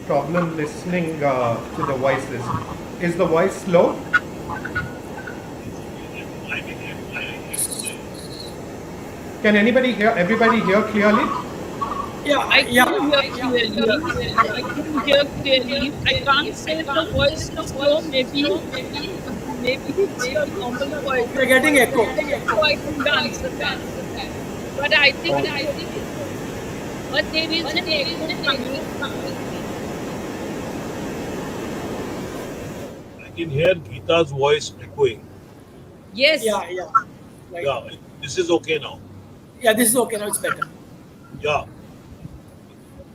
problem listening to the voices. Is the voice slow? Can everybody hear clearly? I can hear clearly. I can hear clearly. I can't say the voice is slow. Maybe it's your normal voice. We're getting echo. So I can answer that. But I think but there is an echo coming. I can hear Geeta's voice echoing. Yes. Yeah. Right. Yeah, this is okay now. Yeah, this is okay now. It's better. Yeah.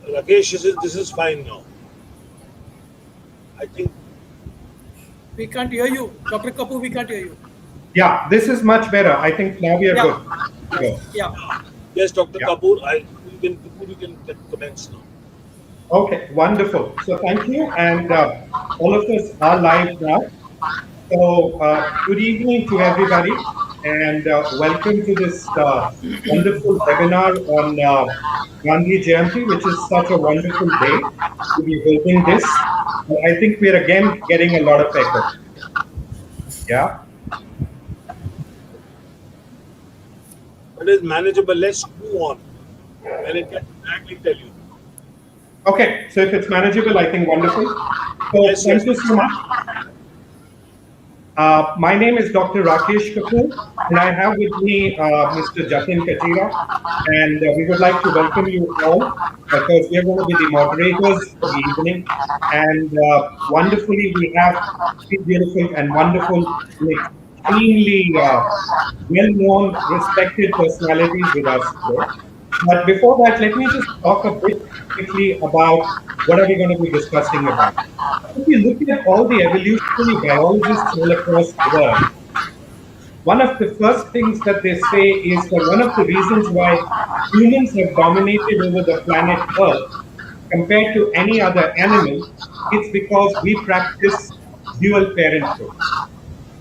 Rakesh, this is fine now. I think We can't hear you. Dr. Kapoor, we can't hear you. Yeah, this is much better. I think now we are good. Yeah. yes, Dr. Kapoor, you can commence now. Okay, wonderful. So thank you, and all of us are live now. So good evening to everybody, and welcome to this wonderful webinar on Gandhi Jayanti, which is such a wonderful day to be holding this. I think we are again getting a lot of echo. Yeah. It is manageable. Let's move on. And it can exactly tell you. Okay, so if it's manageable, I think wonderful. So thank you so much. My name is Dr. Rakesh Kapoor, and I have with me Mr. Jatin Kachira, and we would like to welcome you all because we are going to be the moderators for the evening. And wonderfully, we have three beautiful and wonderful, extremely well-known, respected personalities with us today. But before that, let me just talk a bit quickly about what are we going to be discussing about. If we look at all the evolutionary biologists all across the world, one of the first things that they say is that one of the reasons why humans have dominated over the planet Earth compared to any other animal is because we practice dual parenthood.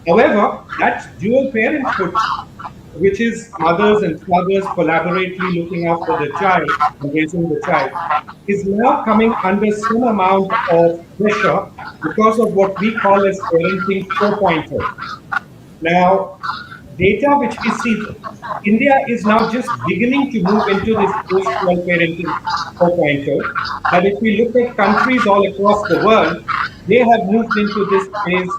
However, that dual parenthood, which is mothers and fathers collaboratively looking after the child and raising the child, is now coming under some amount of pressure because of what we call as parenting 4.0. Now, data which we see, India is now just beginning to move into this post-12 parenting 4.0. But if we look at countries all across the world, they have moved into this phase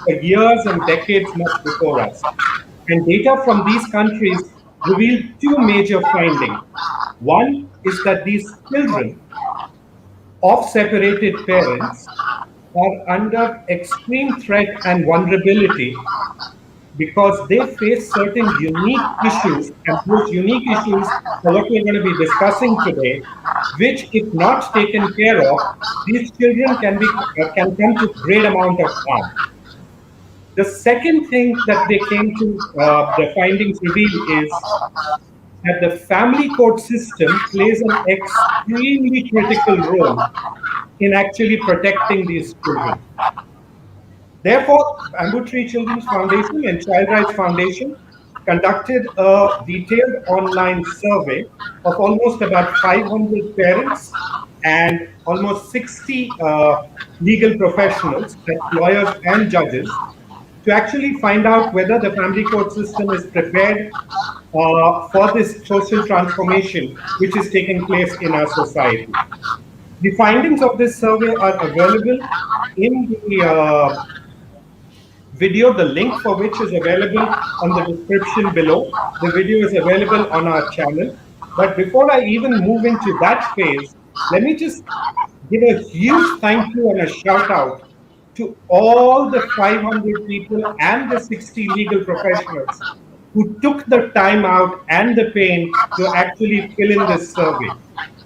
for years and decades much before us. And data from these countries reveal two major findings. One is that these children of separated parents are under extreme threat and vulnerability because they face certain unique issues, and those unique issues are what we're going to be discussing today, which, if not taken care of, these children can come to great amount of harm. The second thing that they came to, the findings reveal, is that the family court system plays an extremely critical role in actually protecting these children. Therefore, Bamboo Tree Children's Foundation and Child Rights Foundation conducted a detailed online survey of almost about 500 parents and almost 60 legal professionals, lawyers and judges, to actually find out whether the family court system is prepared for this social transformation which is taking place in our society. The findings of this survey are available in the video, the link for which is available on the description below. The video is available on our channel. But before I even move into that phase, let me just give a huge thank you and a shout out to all the 500 people and the 60 legal professionals who took the time out and the pain to actually fill in this survey.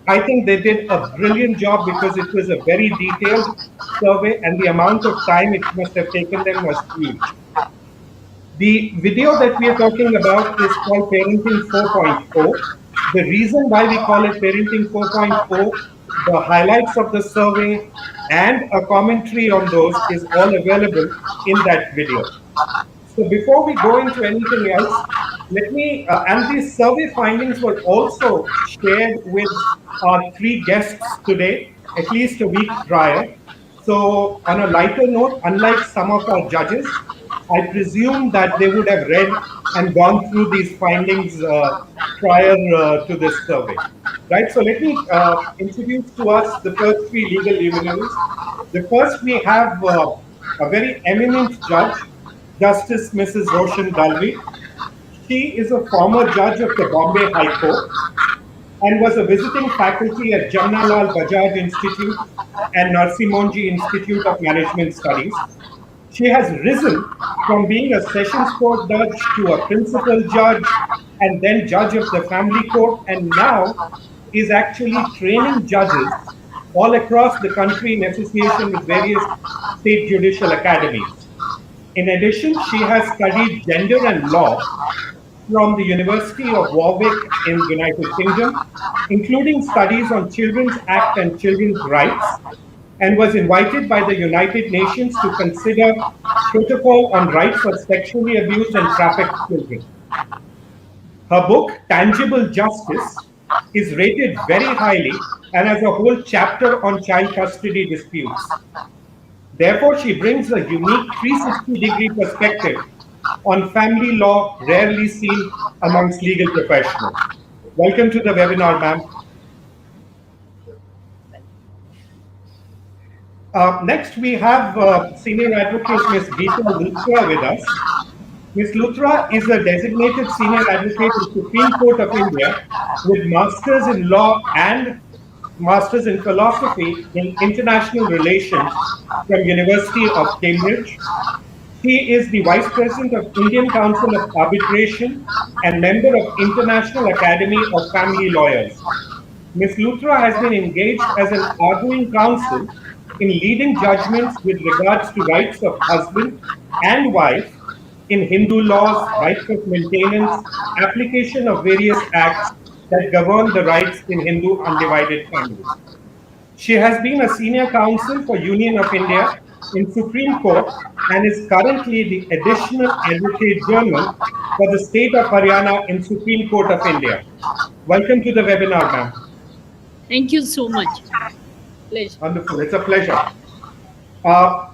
I think they did a brilliant job because it was a very detailed survey and the amount of time it must have taken them was huge. The video that we are talking about is called Parenting 4.0. The reason why we call it Parenting 4.0, the highlights of the survey and a commentary on those is all available in that video. So before we go into anything else, let me, and these survey findings were also shared with our three guests today. at least a week prior. So, on a lighter note, unlike some of our judges, I presume that they would have read and gone through these findings prior to this survey. Right, so let me introduce to us the first three legal luminaries. The first, we have a very eminent judge, Justice Mrs. Roshan Dalvi. She is a former judge of the Bombay High Court and was a visiting faculty at Jamnalal Bajaj Institute and Narsee Monjee Institute of Management Studies. She has risen from being a sessions court judge to a principal judge and then judge of the family court, and now is actually training judges all across the country in association with various state judicial academies. In addition, she has studied gender and law from the University of Warwick in the United Kingdom, including studies on Children's Act and children's rights, and was invited by the United Nations to consider protocol on rights of sexually abused and trafficked children. Her book, Tangible Justice, is rated very highly and has a whole chapter on child custody disputes. Therefore, she brings a unique 360-degree perspective on family law rarely seen amongst legal professionals. Welcome to the webinar, ma'am. Next, we have Senior Advocate Ms. Geeta Luthra with us. Ms. Luthra is a designated Senior Advocate in Supreme Court of India with Masters in Law and Masters in Philosophy in International Relations from University of Cambridge. She is the Vice President of Indian Council of Arbitration and member of International Academy of Family Lawyers. Ms. Luthra has been engaged as an arguing counsel in leading judgments with regards to rights of husband and wife in Hindu laws, rights of maintenance, application of various acts that govern the rights in Hindu undivided families. She has been a senior counsel for Union of India in Supreme Court and is currently the additional advocate general for the state of Haryana in Supreme Court of India. Welcome to the webinar, ma'am. Thank you so much. Pleasure. Wonderful, it's a pleasure.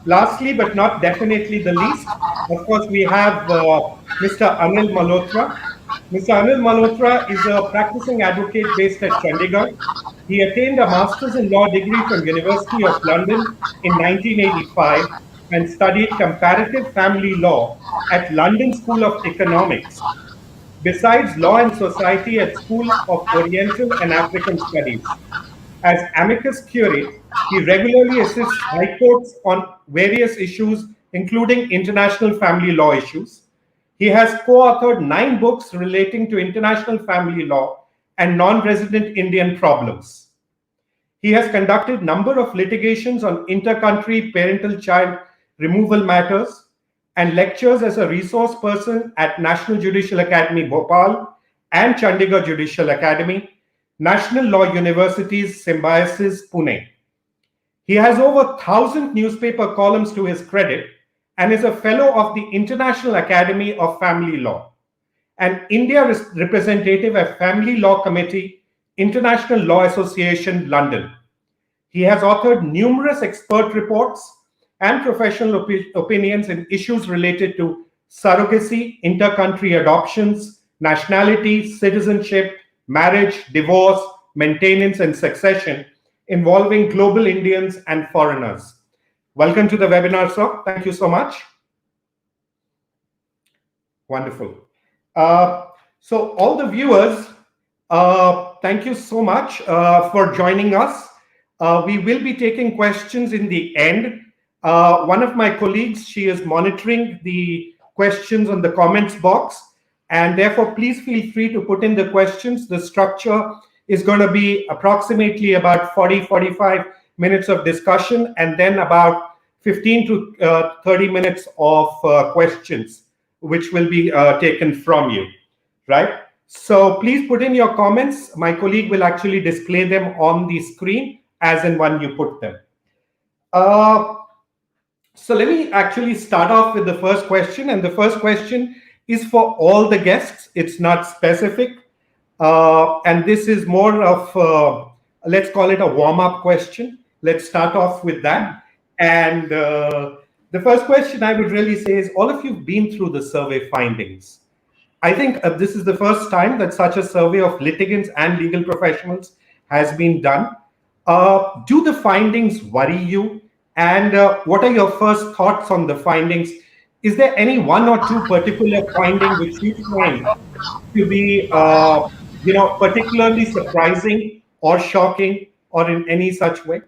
Lastly, but not definitely the least, of course, we have Mr. ANIL MALHOTRA. Mr. ANIL MALHOTRA is a practicing advocate based at Chandigarh. He attained a Master's in Law degree from University of London in 1985 and studied comparative family law at London School of Economics. Besides law and society at School of Oriental and African Studies. As amicus curiae, he regularly assists high courts on various issues, including international family law issues. He has co-authored 9 books relating to international family law and non-resident Indian problems. He has conducted a number of litigations on inter-country parental child removal matters and lectures as a resource person at National Judicial Academy, Bhopal, and Chandigarh Judicial Academy, National Law University's Symbiosis, Pune. He has over 1,000 newspaper columns to his credit and is a fellow of the International Academy of Family Law, an India representative at Family Law Committee, International Law Association, London. He has authored numerous expert reports and professional opinions in issues related to surrogacy, inter-country adoptions, nationality, citizenship, marriage, divorce, maintenance, and succession involving global Indians and foreigners. Welcome to the webinar, sir. Thank you so much. Wonderful. So all the viewers, thank you so much for joining us. We will be taking questions in the end. One of my colleagues, she is monitoring the questions on the comments box, and therefore please feel free to put in the questions. The structure is going to be approximately about 40-45 minutes of discussion and then about 15 to 30 minutes of questions, which will be taken from you, right? So please put in your comments. My colleague will actually display them on the screen as and when you put them. So let me actually start off with the first question. And the first question is for all the guests. It's not specific. And this is more of, let's call it a warm-up question. Let's start off with that. And the first question I would really say is, all of you've been through the survey findings. I think this is the first time that such a survey of litigants and legal professionals has been done. Do the findings worry you? And what are your first thoughts on the findings? Is there any one or two particular finding which you find to be, particularly surprising or shocking or in any such way?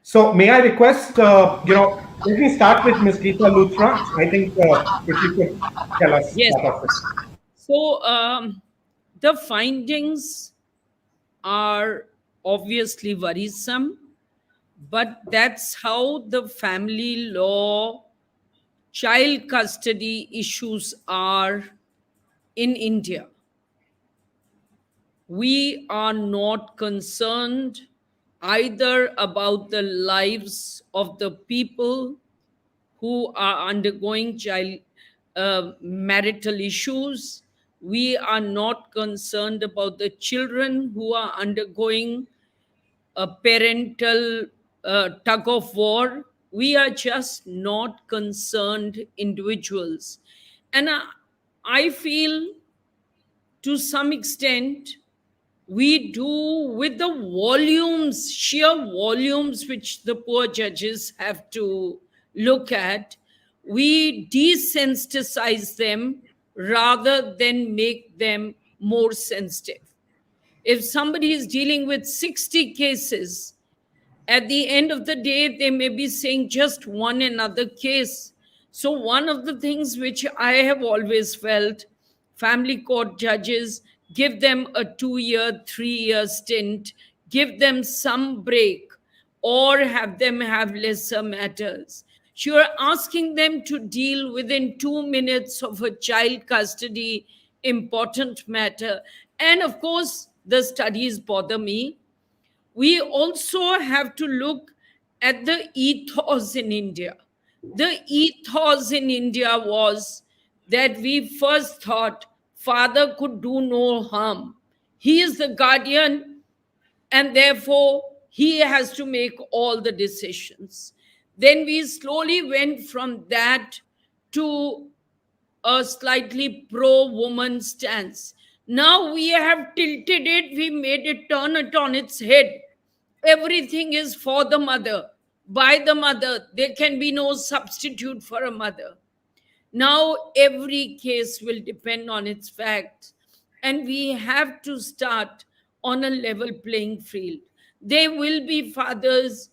So may I request, let me start with Ms. Geeta Luthra. I think if you could tell us, Yes. start off with. So the findings are obviously worrisome, but that's how the family law child custody issues are in India. We are not concerned either about the lives of the people who are undergoing child marital issues. We are not concerned about the children who are undergoing a parental tug of war. We are just not concerned individuals. And I feel to some extent we do, with the volumes, sheer volumes, which the poor judges have to look at, we desensitize them rather than make them more sensitive. If somebody is dealing with 60 cases, at the end of the day, they may be saying just one another case. So, one of the things which I have always felt, family court judges, give them a 2-year, 3-year stint, give them some break, or have them have lesser matters. You're asking them to deal within 2 minutes of a child custody important matter. And of course, the studies bother me. We also have to look at the ethos in India. The ethos in India was that we first thought father could do no harm. He is the guardian, and therefore he has to make all the decisions. Then we slowly went from that to a slightly pro woman stance. Now we have tilted it, we made it, turn it on its head. Everything is for the mother, by the mother. There can be no substitute for a mother. Now every case will depend on its facts, and we have to start on a level playing field. There will be fathers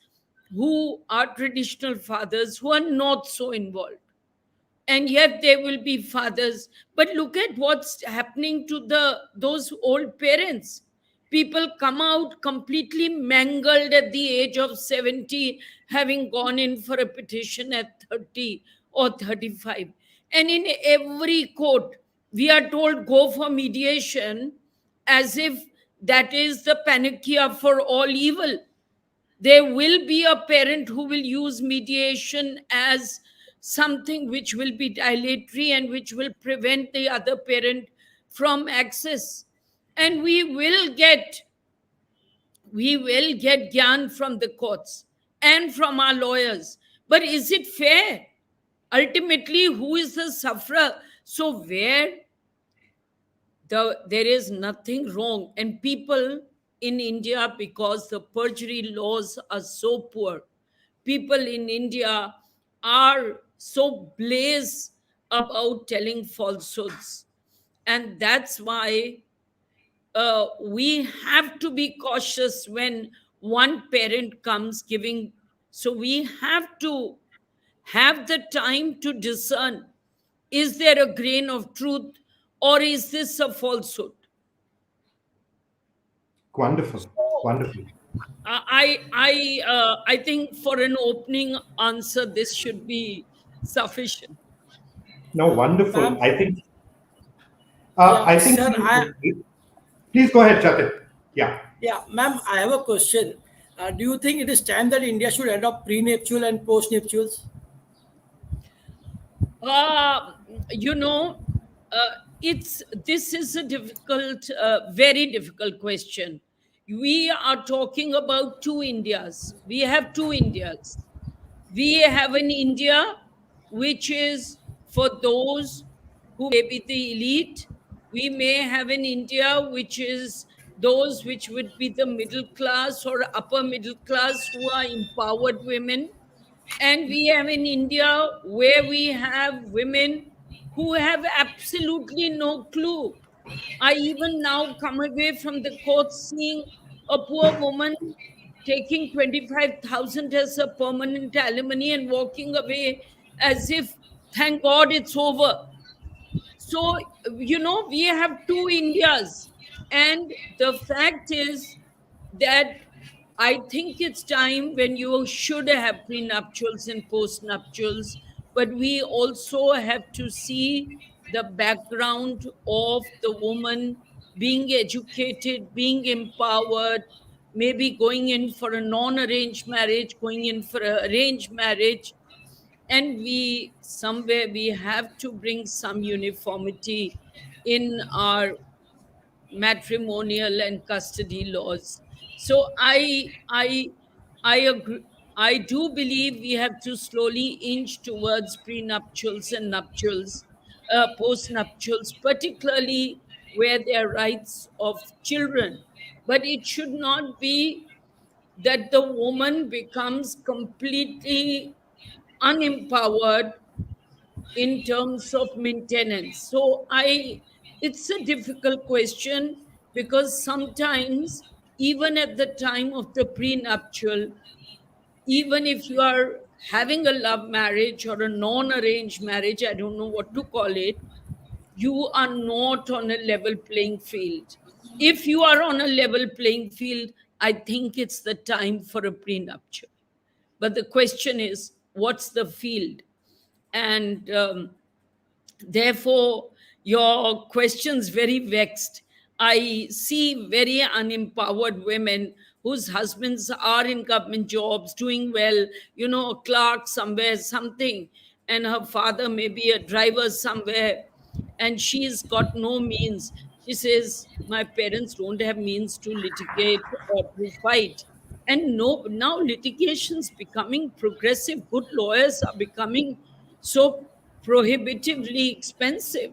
who are traditional fathers who are not so involved, and yet there will be fathers. But look at what's happening to those old parents. People come out completely mangled at the age of 70, having gone in for a petition at 30 or 35. And in every court we are told go for mediation, as if that is the panacea for all evil. There will be a parent who will use mediation as something which will be dilatory and which will prevent the other parent from access. And we will get gyan from the courts and from our lawyers. But is it fair? Ultimately, who is the sufferer? So there is nothing wrong. And people in India, because the perjury laws are so poor, people in India are so blaze about telling falsehoods. And that's why we have to be cautious when one parent comes giving. So we have to have the time to discern, is there a grain of truth or is this a falsehood? Wonderful, So wonderful. I think for an opening answer, this should be sufficient. No, wonderful. Ma'am, I yeah, think. sir, Please go ahead, Jatin. Yeah. yeah, ma'am, I have a question. Do you think it is time that India should adopt prenuptial and postnuptials? Uh, you know, uh, it's this is a difficult, very difficult question. we are talking about two Indias. We have two Indias. We have an India which is for those who may be the elite. We may have an India which is those which would be the middle class or upper middle class who are empowered women. And we have in India where we have women who have absolutely no clue. I even now come away from the court seeing a poor woman taking 25,000 as a permanent alimony and walking away as if, thank God, it's over. So, we have two Indias. And the fact is that I think it's time when you should have prenuptials and postnuptials, but we also have to see the background of the woman being educated, being empowered, maybe going in for a non-arranged marriage, going in for an arranged marriage, and we have to bring some uniformity in our matrimonial and custody laws. So I agree. I do believe we have to slowly inch towards prenuptials and nuptials, postnuptials, particularly where there are rights of children. But it should not be that the woman becomes completely unempowered in terms of maintenance. So it's a difficult question because sometimes, even at the time of the prenuptial, even if you are having a love marriage or a non-arranged marriage, I don't know what to call it, you are not on a level playing field. If you are on a level playing field, I think it's the time for a prenuptial. But the question is, what's the field? And therefore, your question's very vexed. I see very unempowered women whose husbands are in government jobs, doing well, a clerk somewhere, something, and her father may be a driver somewhere, and she's got no means. She says, my parents don't have means to litigate or to fight. And no, now litigation's becoming progressive. Good lawyers are becoming so prohibitively expensive.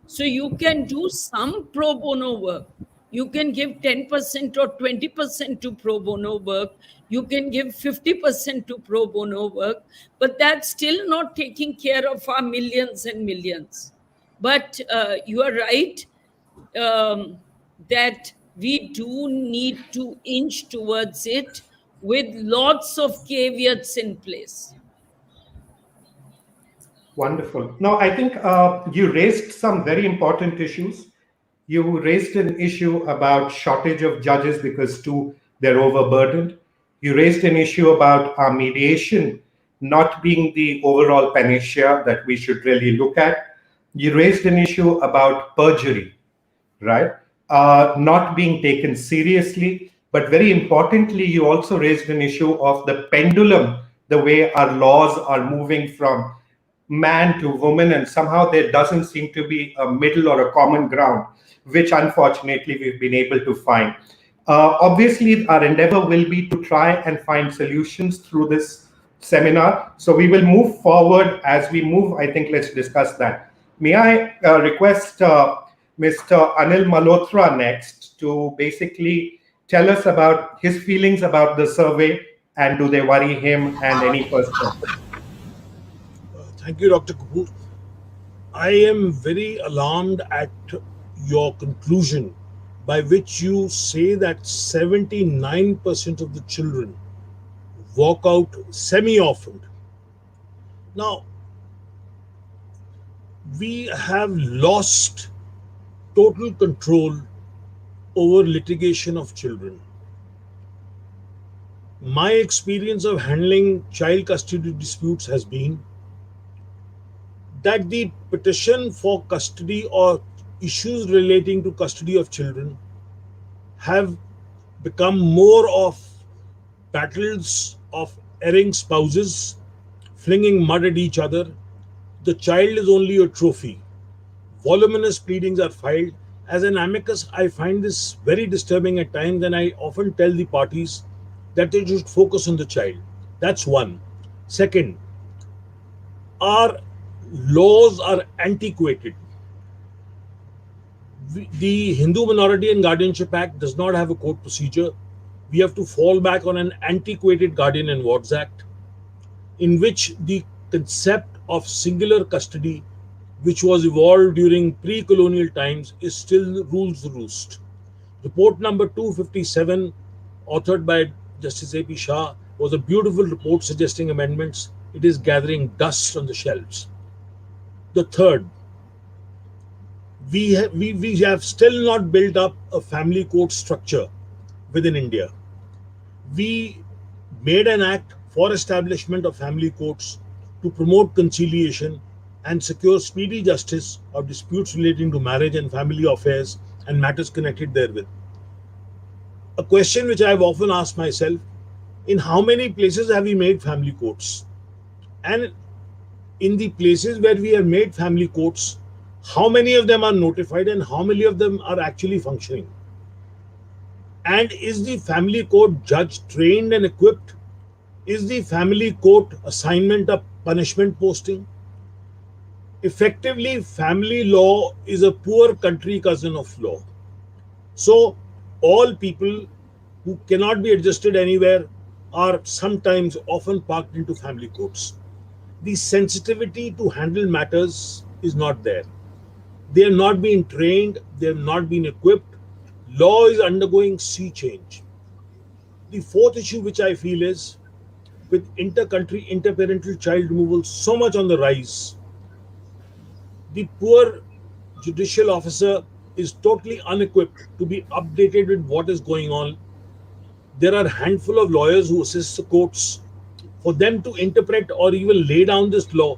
So you can do some pro bono work. You can give 10% or 20% to pro bono work. You can give 50% to pro bono work, but that's still not taking care of our millions and millions. But you are right, that we do need to inch towards it with lots of caveats in place. Wonderful. Now, I think you raised some very important issues. You raised an issue about shortage of judges because they're overburdened. You raised an issue about mediation not being the overall panacea that we should really look at. You raised an issue about perjury, right? Not being taken seriously. But very importantly, you also raised an issue of the pendulum, the way our laws are moving from man to woman, and somehow there doesn't seem to be a middle or a common ground, which unfortunately we've been able to find. Obviously, our endeavor will be to try and find solutions through this seminar. So we will move forward. As we move, I think let's discuss that. May I request Mr. Anil Malhotra next to basically tell us about his feelings about the survey, and do they worry him, and any questions? Thank you, Dr. Kapoor. I am very alarmed at your conclusion, by which you say that 79% of the children walk out semi-orphaned. Now, we have lost total control over litigation of children. My experience of handling child custody disputes has been that the petition for custody or issues relating to custody of children have become more of battles of erring spouses, flinging mud at each other. The child is only a trophy. Voluminous pleadings are filed, As an amicus, I find this very disturbing at times, and I often tell the parties that they should focus on the child. That's one. Second, our laws are antiquated. The Hindu Minority and Guardianship Act does not have a court procedure. We have to fall back on an antiquated Guardian and Wards Act, in which the concept of singular custody, which was evolved during pre-colonial times, is still rules the roost. Report number 257, authored by Justice A.P. Shah, was a beautiful report suggesting amendments. It is gathering dust on the shelves. The third, we have still not built up a family court structure within India. We made an act for establishment of family courts to promote conciliation and secure speedy justice of disputes relating to marriage and family affairs and matters connected therewith. A question which I have often asked myself: in how many places have we made family courts? And in the places where we have made family courts, how many of them are notified and how many of them are actually functioning? And is the family court judge trained and equipped? Is the family court assignment a punishment posting? Effectively, family law is a poor country cousin of law. So, all people who cannot be adjusted anywhere are sometimes often parked into family courts. The sensitivity to handle matters is not there. They have not been trained, they have not been equipped. Law is undergoing sea change. The fourth issue which I feel is, with inter-country interparental child removal so much on the rise, the poor judicial officer is totally unequipped to be updated with what is going on. There are a handful of lawyers who assist the courts. For them to interpret or even lay down this law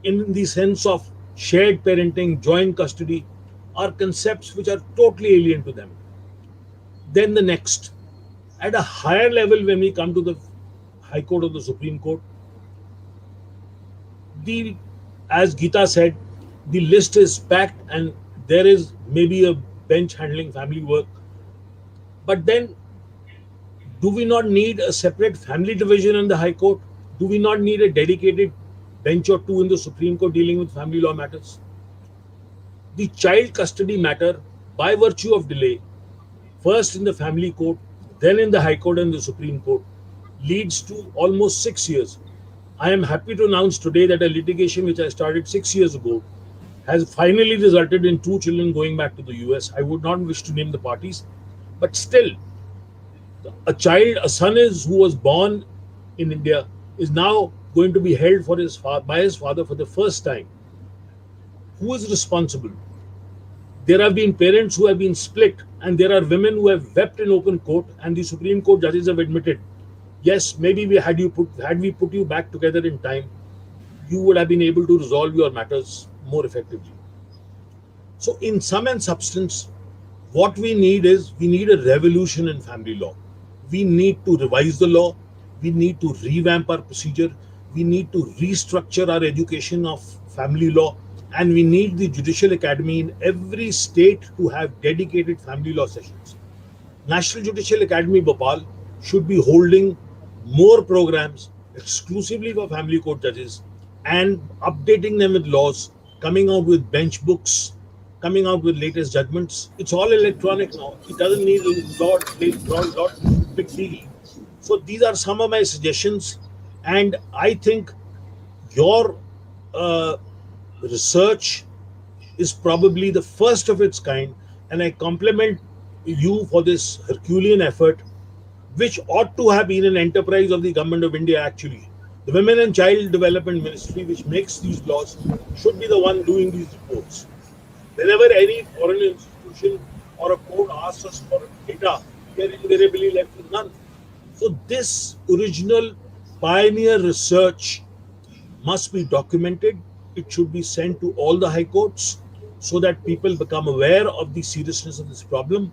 in the sense of shared parenting, joint custody, are concepts which are totally alien to them. Then the next, at a higher level, when we come to the High Court or the Supreme Court, as Geeta said, the list is packed and there is maybe a bench handling family work. But then, do we not need a separate family division in the High Court? Do we not need a dedicated bench or two in the Supreme Court dealing with family law matters? The child custody matter, by virtue of delay, first in the family court, then in the High Court and the Supreme Court, leads to almost 6 years. I am happy to announce today that a litigation which I started 6 years ago has finally resulted in 2 children going back to the US. I would not wish to name the parties, but still, a son who was born in India is now going to be held by his father for the first time. Who is responsible? There have been parents who have been split, and there are women who have wept in open court, and the Supreme Court judges have admitted, yes, maybe had we put you back together in time, you would have been able to resolve your matters more effectively. So in sum and substance, what we need a revolution in family law. We need to revise the law. We need to revamp our procedure. We need to restructure our education of family law. And we need the Judicial Academy in every state to have dedicated family law sessions. National Judicial Academy Bhopal should be holding more programs exclusively for family court judges and updating them with laws, coming out with bench books, coming out with latest judgments. It's all electronic now. It doesn't need a lot big deal. So these are some of my suggestions, and I think your research is probably the first of its kind, and I compliment you for this Herculean effort, which ought to have been an enterprise of the Government of India actually. The Women and Child Development Ministry, which makes these laws, should be the one doing these reports. Whenever any foreign institution or a court asks us for data, we are invariably left with none. So this original pioneer research must be documented. It should be sent to all the high courts so that people become aware of the seriousness of this problem,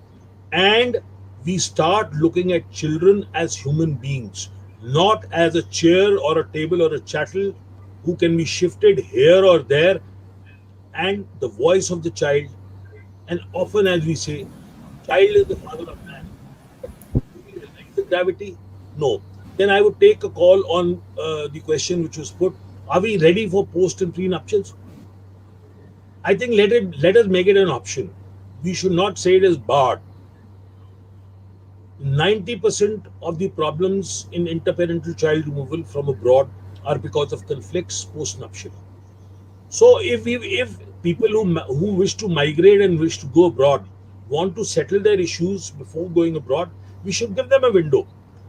and we start looking at children as human beings, not as a chair or a table or a chattel who can be shifted here or there. And the voice of the child And often, as we say, child is the father of man. Do we realize the gravity? No. Then I would take a call on the question which was put: are we ready for post and prenuptials? I think let us make it an option. We should not say it is barred. 90% of the problems in interparental child removal from abroad are because of conflicts post-nuptial. So if people who wish to migrate and wish to go abroad want to settle their issues before going abroad, we should give them a window.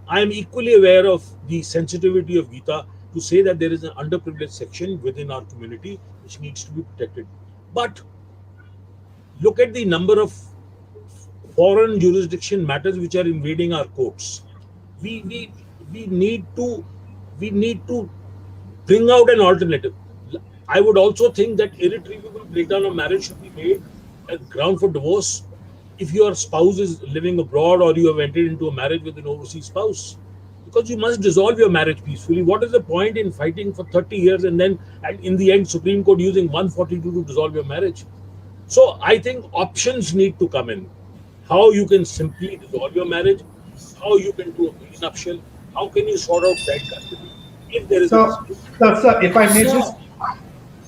I am equally aware of the sensitivity of Geeta to say that there is an underprivileged section within our community which needs to be protected. But look at the number of foreign jurisdiction matters which are invading our courts. We we we need to we need to bring out an alternative. I would also think that irretrievable breakdown of marriage should be made as ground for divorce if your spouse is living abroad or you have entered into a marriage with an overseas spouse. Because you must dissolve your marriage peacefully. What is the point in fighting for 30 years and then in the end Supreme Court using 142 to dissolve your marriage? So I think options need to come in. How you can simply dissolve your marriage, how you can do a prenuptial, how can you sort out child custody if there is a So, dispute. sir, So,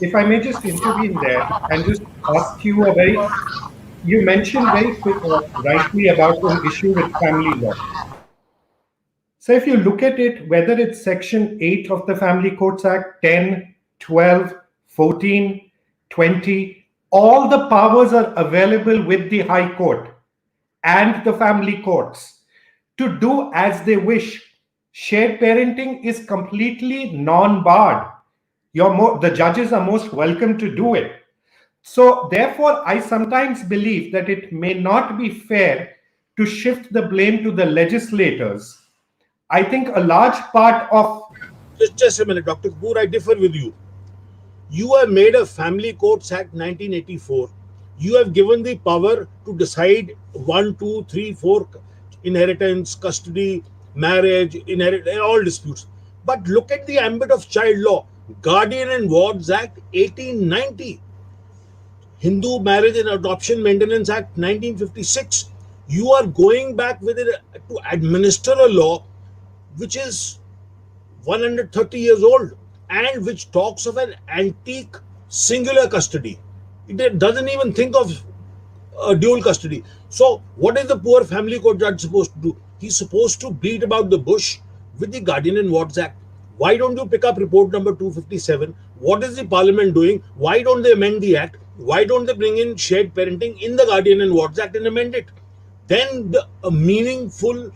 if I may just intervene there and just ask you a very, you mentioned very rightly about an issue with family law. So if you look at it, whether it's Section 8 of the Family Courts Act, 10, 12, 14, 20, all the powers are available with the High Court and the family courts to do as they wish. Shared parenting is completely non-barred. The judges are most welcome to do it. So therefore, I sometimes believe that it may not be fair to shift the blame to the legislators. I think a large part of Just a minute, Dr. Kapoor, I differ with you. You have made a Family Courts Act 1984. You have given the power to decide one, two, three, four inheritance, custody, marriage, all disputes. But look at the ambit of child law. Guardian and Wards Act 1890. Hindu Marriage and Adoption Maintenance Act 1956. You are going back with it to administer a law which is 130 years old and which talks of an antique singular custody. It doesn't even think of dual custody. So, what is the poor family court judge supposed to do? He's supposed to beat about the bush with the Guardian and Wards Act. Why don't you pick up report number 257? What is the parliament doing? Why don't they amend the act? Why don't they bring in shared parenting in the Guardian and Wards Act and amend it? Then a meaningful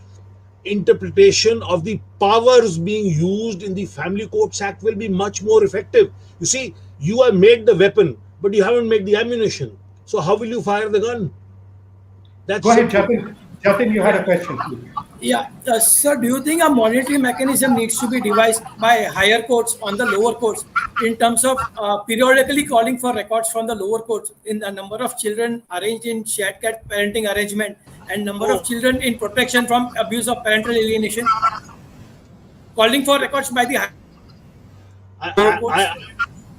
interpretation of the powers being used in the Family Courts Act will be much more effective. You see, you have made the weapon, but you haven't made the ammunition. So how will you fire the gun? That's go ahead, simple. Jatin. Jatin, you had a question, please. yeah, sir, do you think a monitoring mechanism needs to be devised by higher courts on the lower courts in terms of periodically calling for records from the lower courts in the number of children arranged in shared parenting arrangement and number of children in protection from abuse of parental alienation? Calling for records by the I, higher I, courts. I,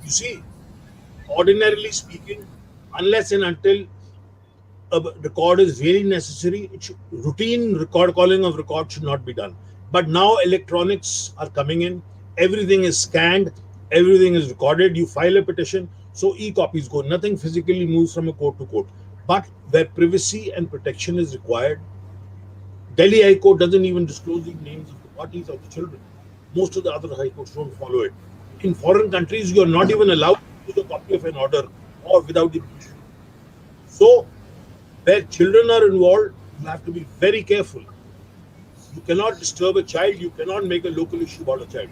you see, ordinarily speaking, unless and until a record is really necessary, routine record calling of record should not be done. But now electronics are coming in, everything is scanned, everything is recorded. You file a petition, so e-copies go. Nothing physically moves from a court to court. But where privacy and protection is required, Delhi High Court doesn't even disclose the names of the parties or the children. Most of the other high courts don't follow it. In foreign countries, you are not even allowed to use a copy of an order or without the permission. So, where children are involved, you have to be very careful. You cannot disturb a child, you cannot make a local issue about a child.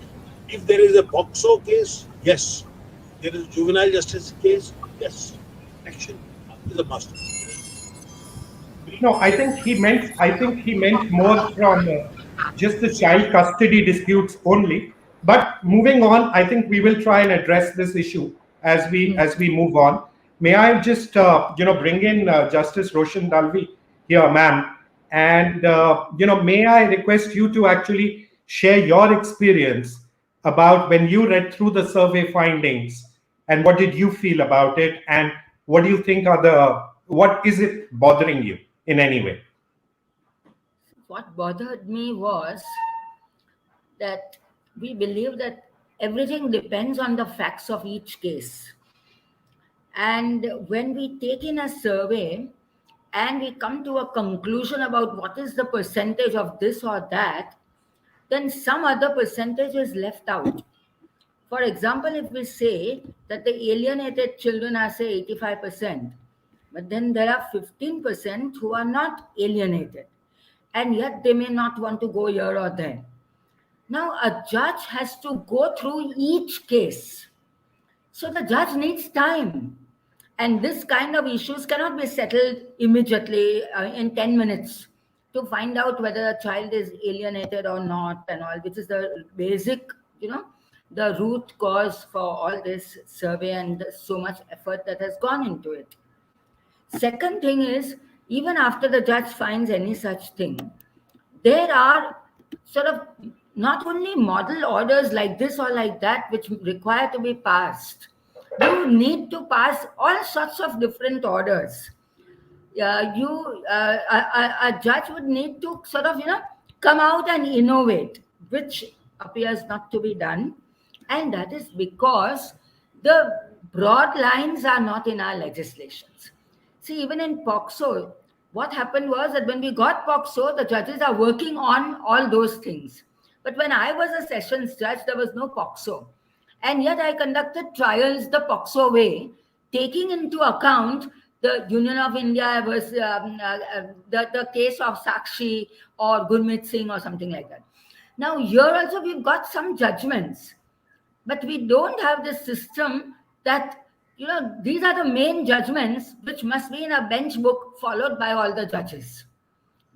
If there is a POCSO case, yes. There is a juvenile justice case, yes. Action is a must. No, I think he meant more from just the child custody disputes only. But moving on, I think we will try and address this issue as we move on. May I just bring in Justice Roshan Dalvi here, ma'am, and may I request you to actually share your experience about when you read through the survey findings and what did you feel about it and what do you think are the what is it bothering you in any way? What bothered me was that we believe that everything depends on the facts of each case. And when we take in a survey and we come to a conclusion about what is the percentage of this or that, then some other percentage is left out. For example, if we say that the alienated children are, say, 85%, but then there are 15% who are not alienated, and yet they may not want to go here or there. Now, a judge has to go through each case. So the judge needs time. And this kind of issues cannot be settled immediately in 10 minutes to find out whether a child is alienated or not and all, which is the basic, the root cause for all this survey and so much effort that has gone into it. Second thing is, even after the judge finds any such thing, there are sort of not only model orders like this or like that which require to be passed. You need to pass all sorts of different orders. A judge would need to sort of, come out and innovate, which appears not to be done. And that is because the broad lines are not in our legislations. See, even in POCSO, what happened was that when we got POCSO, the judges are working on all those things. But when I was a sessions judge, there was no POCSO. And yet I conducted trials the POCSO way, taking into account the Union of India was the case of Sakshi or Gurmeet Singh or something like that. Now here also we've got some judgments, but we don't have this system that, these are the main judgments which must be in a bench book followed by all the judges.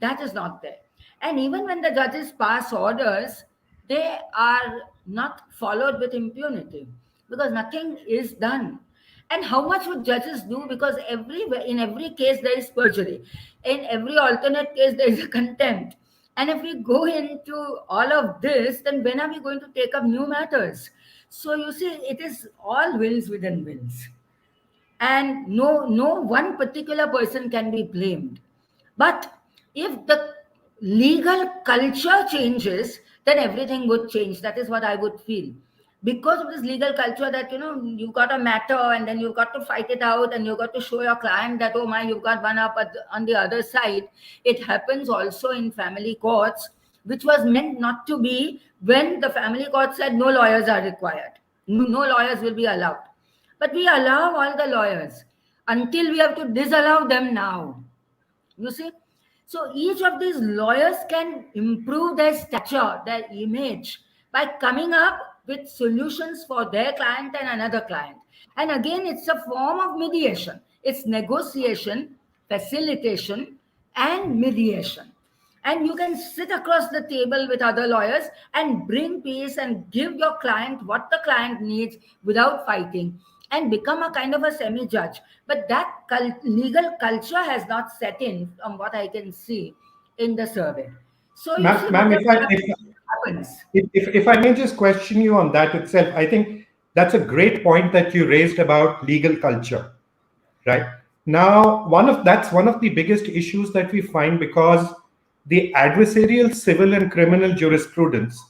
That is not there. And even when the judges pass orders, they are not followed with impunity because nothing is done. And how much would judges do? Because in every case there is perjury. In every alternate case there is a contempt. And if we go into all of this, then when are we going to take up new matters? So you see, it is all wills within wills. And no one particular person can be blamed. But if the legal culture changes, then everything would change. That is what I would feel. Because of this legal culture that, you've got a matter and then you've got to fight it out and you've got to show your client that, oh my, you've got one up on the other side. It happens also in family courts, which was meant not to be when the family court said no lawyers are required. No lawyers will be allowed. But we allow all the lawyers until we have to disallow them now. You see? So each of these lawyers can improve their stature, their image by coming up with solutions for their client and another client. And again, it's a form of mediation. It's negotiation, facilitation, and mediation. And you can sit across the table with other lawyers and bring peace and give your client what the client needs without fighting and become a kind of a semi-judge. But that legal culture has not set in from what I can see in the survey. So you see, Ma'am, happens. If I may just question you on that itself, I think that's a great point that you raised about legal culture, right? Now, that's one of the biggest issues that we find because the adversarial civil and criminal jurisprudence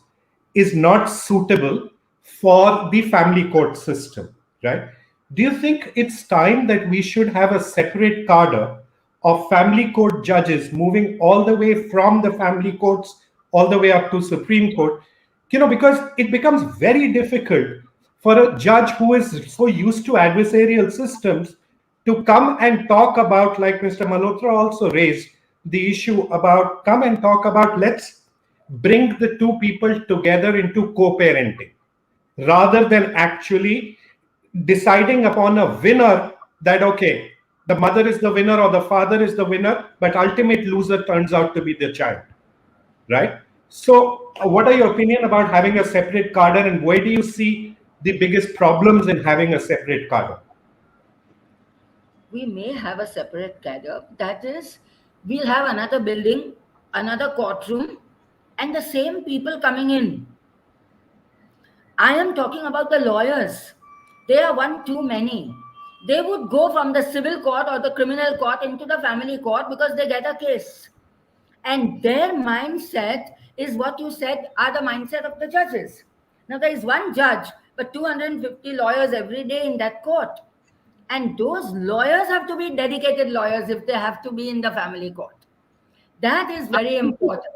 is not suitable for the family court system, right? Do you think it's time that we should have a separate cadre of family court judges moving all the way from the family courts all the way up to Supreme Court? Because it becomes very difficult for a judge who is so used to adversarial systems to come and talk about, like Mr. Malhotra also raised, the issue about come and talk about let's bring the two people together into co-parenting rather than actually deciding upon a winner that, okay, the mother is the winner or the father is the winner, but ultimate loser turns out to be the child, right? So what are your opinion about having a separate cadre and where do you see the biggest problems in having a separate cadre? We may have a separate cadre. That is, we'll have another building, another courtroom, and the same people coming in. I am talking about the lawyers. They are one too many. They would go from the civil court or the criminal court into the family court because they get a case. And their mindset is what you said are the mindset of the judges. Now, there is one judge, but 250 lawyers every day in that court. And those lawyers have to be dedicated lawyers if they have to be in the family court. That is very important,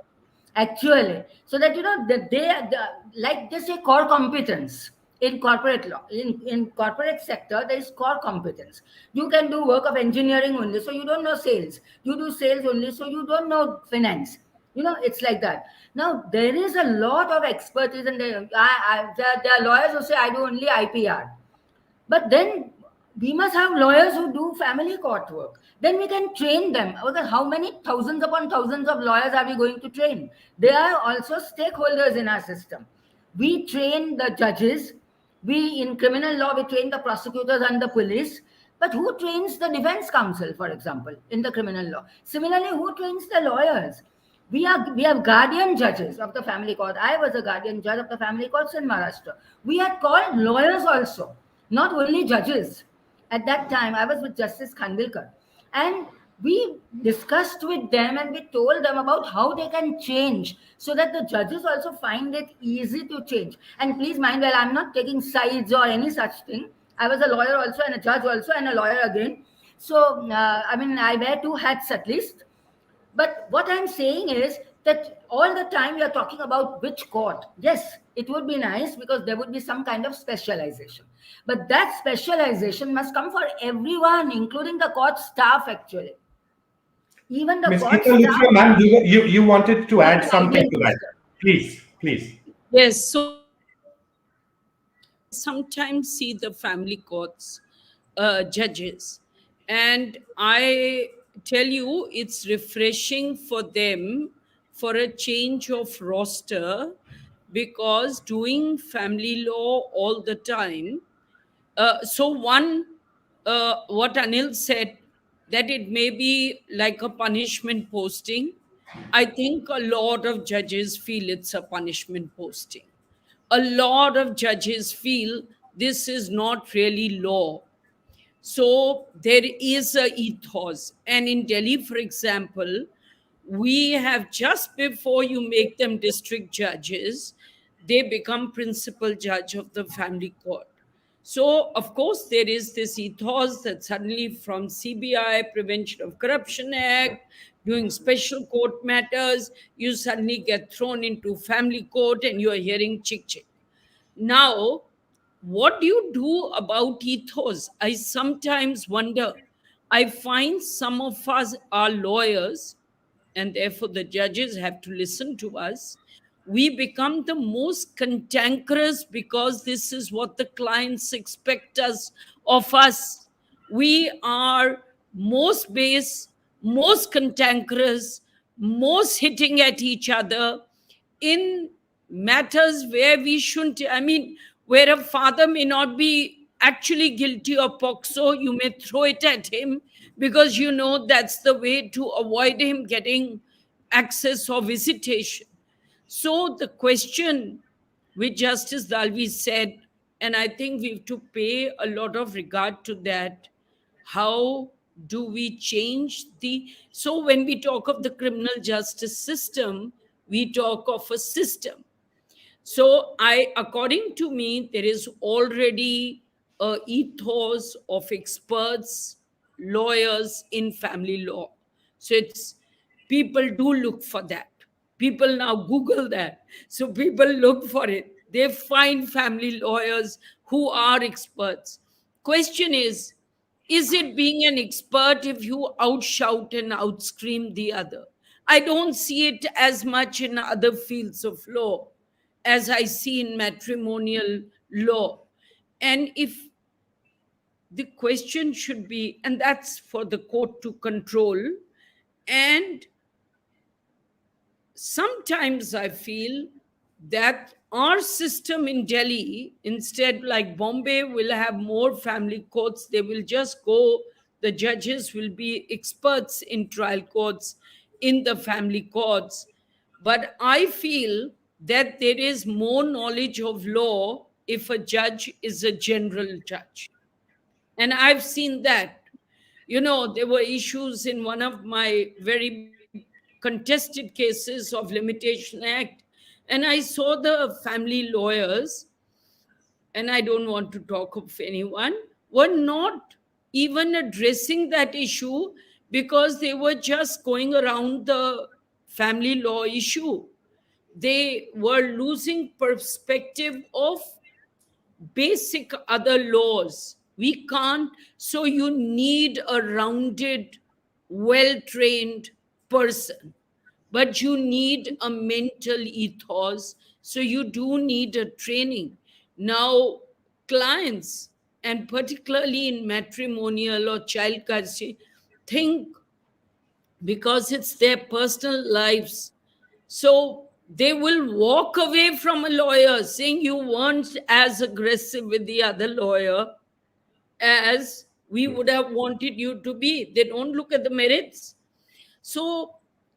actually. So that, that like they say, core competence in corporate law, in corporate sector, there is core competence. You can do work of engineering only, so you don't know sales. You do sales only, so you don't know finance. It's like that. Now, there is a lot of expertise, and there are lawyers who say, I do only IPR. But then we must have lawyers who do family court work. Then we can train them. Because how many thousands upon thousands of lawyers are we going to train? They are also stakeholders in our system. We train the judges. In criminal law, we train the prosecutors and the police. But who trains the defense counsel, for example, in the criminal law? Similarly, who trains the lawyers? We have guardian judges of the family court. I was a guardian judge of the family courts in Maharashtra. We had called lawyers also, not only judges. At that time, I was with Justice Khanvilkar. And we discussed with them and we told them about how they can change so that the judges also find it easy to change. And please mind, well, I'm not taking sides or any such thing. I was a lawyer also and a judge also and a lawyer again. So, I wear two hats at least. But what I'm saying is that all the time you're talking about which court. Yes, it would be nice because there would be some kind of specialization. But that specialization must come for everyone, including the court staff, actually. Even the Ms. court Geeta, staff. Luthra, ma'am, you wanted to add Yes, something to that. Minister. Please. Yes, so sometimes see the family courts judges, and I tell you, it's refreshing for them for a change of roster, because doing family law all the time. So one, what Anil said, that it may be like a punishment posting. I think a lot of judges feel it's a punishment posting. A lot of judges feel this is not really law. So there is a ethos. And in Delhi, for example, we have, just before you make them district judges, they become principal judge of the family court. So, of course, there is this ethos that suddenly from CBI, Prevention of Corruption Act, doing special court matters, you suddenly get thrown into family court and you are hearing chick chick. Now, what do you do about ethos? I sometimes wonder. I find some of us are lawyers, and therefore the judges have to listen to us. We become the most cantankerous because this is what the clients expect of us. We are most base, most cantankerous, most hitting at each other in matters where we shouldn't. Where a father may not be actually guilty of POXO, you may throw it at him because you know that's the way to avoid him getting access or visitation. So the question which Justice Dalvi said, and I think we have to pay a lot of regard to that, how do we change so when we talk of the criminal justice system, we talk of a system. So according to me, there is already a ethos of experts, lawyers in family law. So people do look for that. People now Google that. So people look for it. They find family lawyers who are experts. Question is it being an expert if you outshout and outscream the other? I don't see it as much in other fields of law as I see in matrimonial law. And if the question should be, and that's for the court to control, and sometimes I feel that our system in Delhi, instead, like Bombay, will have more family courts. They will just go, the judges will be experts in trial courts, in the family courts. But I feel that there is more knowledge of law if a judge is a general judge. And I've seen that. There were issues in one of my very contested cases of Limitation Act, and I saw the family lawyers, and I don't want to talk of anyone, were not even addressing that issue because they were just going around the family law issue. They were losing perspective of basic other laws. We can't, so you need a rounded, well trained person, but you need a mental ethos. So you do need a training. Now, clients, and particularly in matrimonial or child custody, think because it's their personal lives. So they will walk away from a lawyer saying you weren't as aggressive with the other lawyer as we would have wanted you to be. They don't look at the merits. So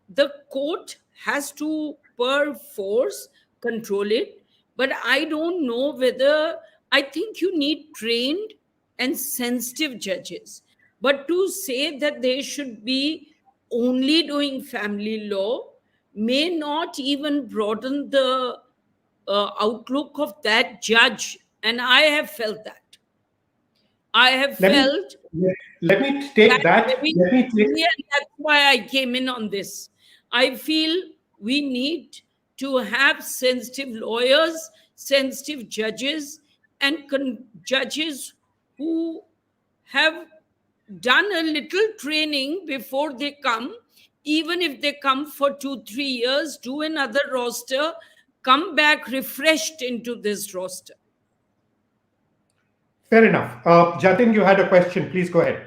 the court has to, per force, control it. But I don't know whether, I think you need trained and sensitive judges. But to say that they should be only doing family law may not even broaden the outlook of that judge. And I have felt that. I have Let me felt let me take that that. very Let me take. clearly, and that's why I came in on this. I feel we need to have sensitive lawyers, sensitive judges, and judges who have done a little training before they come. Even if they come for 2-3 years, do another roster, come back refreshed into this roster. Fair enough. Jatin, you had a question. Please go ahead.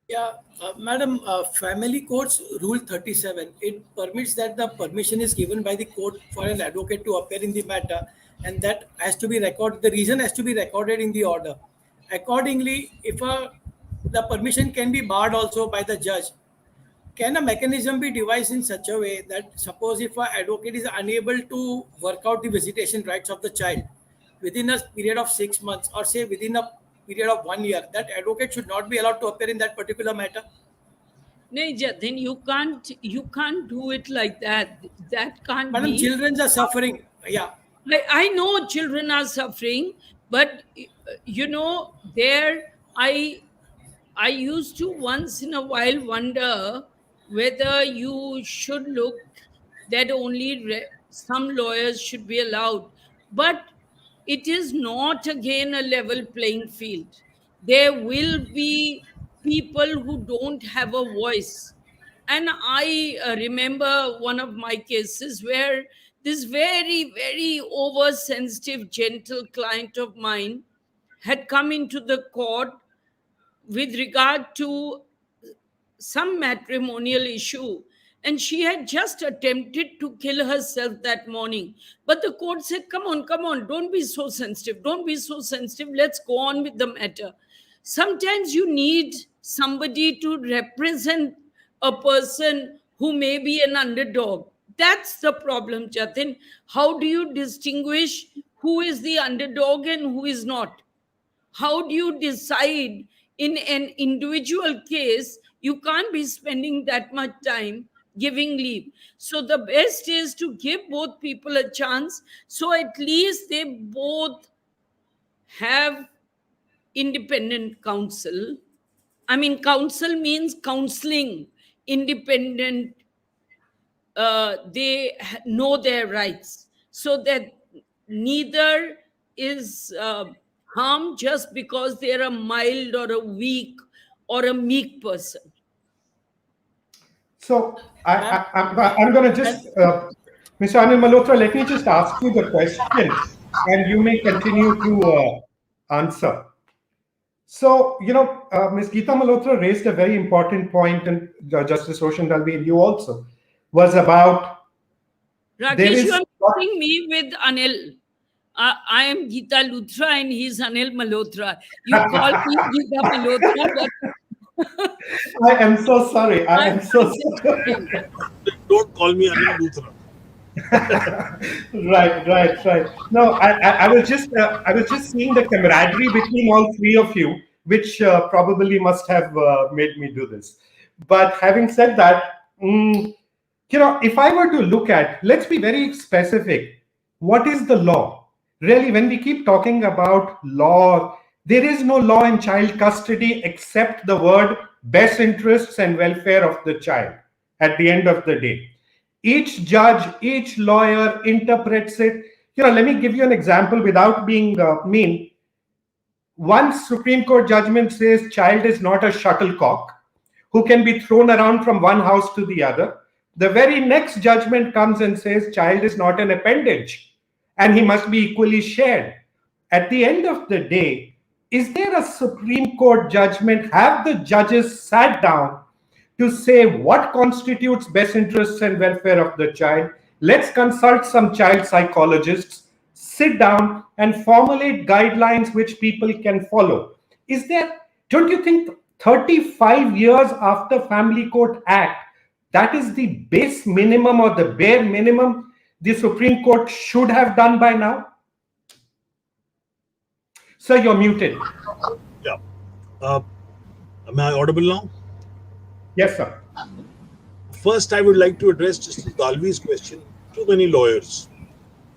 Yeah, Madam, Family Court's Rule 37, it permits that the permission is given by the court for an advocate to appear in the matter, and that has to be recorded. The reason has to be recorded in the order. Accordingly, if the permission can be barred also by the judge, can a mechanism be devised in such a way that suppose if an advocate is unable to work out the visitation rights of the child within a period of 6 months or say within a period of 1 year, that advocate should not be allowed to appear in that particular matter? No, Jatin, you can't do it like that. That can't Madam, be. children are suffering. Yeah. I know children are suffering, but there I used to once in a while wonder whether you should look that only some lawyers should be allowed. But it is not again a level playing field. There will be people who don't have a voice. And I remember one of my cases where this very, very oversensitive, gentle client of mine had come into the court with regard to some matrimonial issue, and she had just attempted to kill herself that morning. But the court said, come on, don't be so sensitive, don't be so sensitive, let's go on with the matter. Sometimes you need somebody to represent a person who may be an underdog. That's the problem, Jatin. How do you distinguish who is the underdog and who is not? How do you decide in an individual case? You can't be spending that much time giving leave. So the best is to give both people a chance, so at least they both have independent counsel. I mean, counsel means counseling, independent. They know their rights, so that neither is harmed just because they're a mild or a weak or a meek person. So I'm going to just, Mr. Anil Malhotra, let me just ask you the question, and you may continue to answer. So, Ms. Geeta Malhotra raised a very important point, and Justice Roshan Dalvi and you also, was about Rakesh, you are mixing me with Anil. I am Geeta Luthra and he's Anil Malhotra. You call me Geeta Malhotra, but I am so sorry. I am so sorry. Don't call me Anil Luthra. Right. No, I was just seeing the camaraderie between all three of you, which probably must have made me do this. But having said that, if I were to look at, let's be very specific. What is the law? Really, when we keep talking about law, there is no law in child custody except the word best interests and welfare of the child at the end of the day. Each judge, each lawyer interprets it. Let me give you an example without being mean. One Supreme Court judgment says child is not a shuttlecock who can be thrown around from one house to the other. The very next judgment comes and says child is not an appendage and he must be equally shared. At the end of the day, is there a Supreme Court judgment? Have the judges sat down to say what constitutes best interests and welfare of the child? Let's consult some child psychologists, sit down and formulate guidelines which people can follow. Don't you think 35 years after Family Court Act, that is the base minimum or the bare minimum the Supreme Court should have done by now? Sir, you're muted. Yeah. Am I audible now? Yes, sir. First, I would like to address Justice Dalvi's question. Too many lawyers.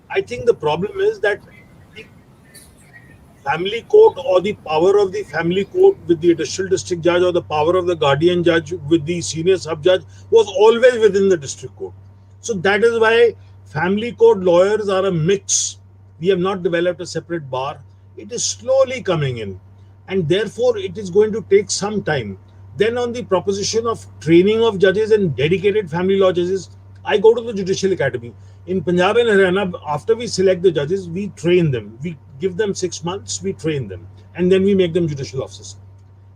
I think the problem is that the family court or the power of the family court with the additional district judge or the power of the guardian judge with the senior sub judge was always within the district court. So that is why family court lawyers are a mix. We have not developed a separate bar. It is slowly coming in, and therefore it is going to take some time. Then on the proposition of training of judges and dedicated family law judges, I go to the Judicial Academy. In Punjab and Haryana, after we select the judges, we train them. We give them 6 months, we train them, and then we make them judicial officers.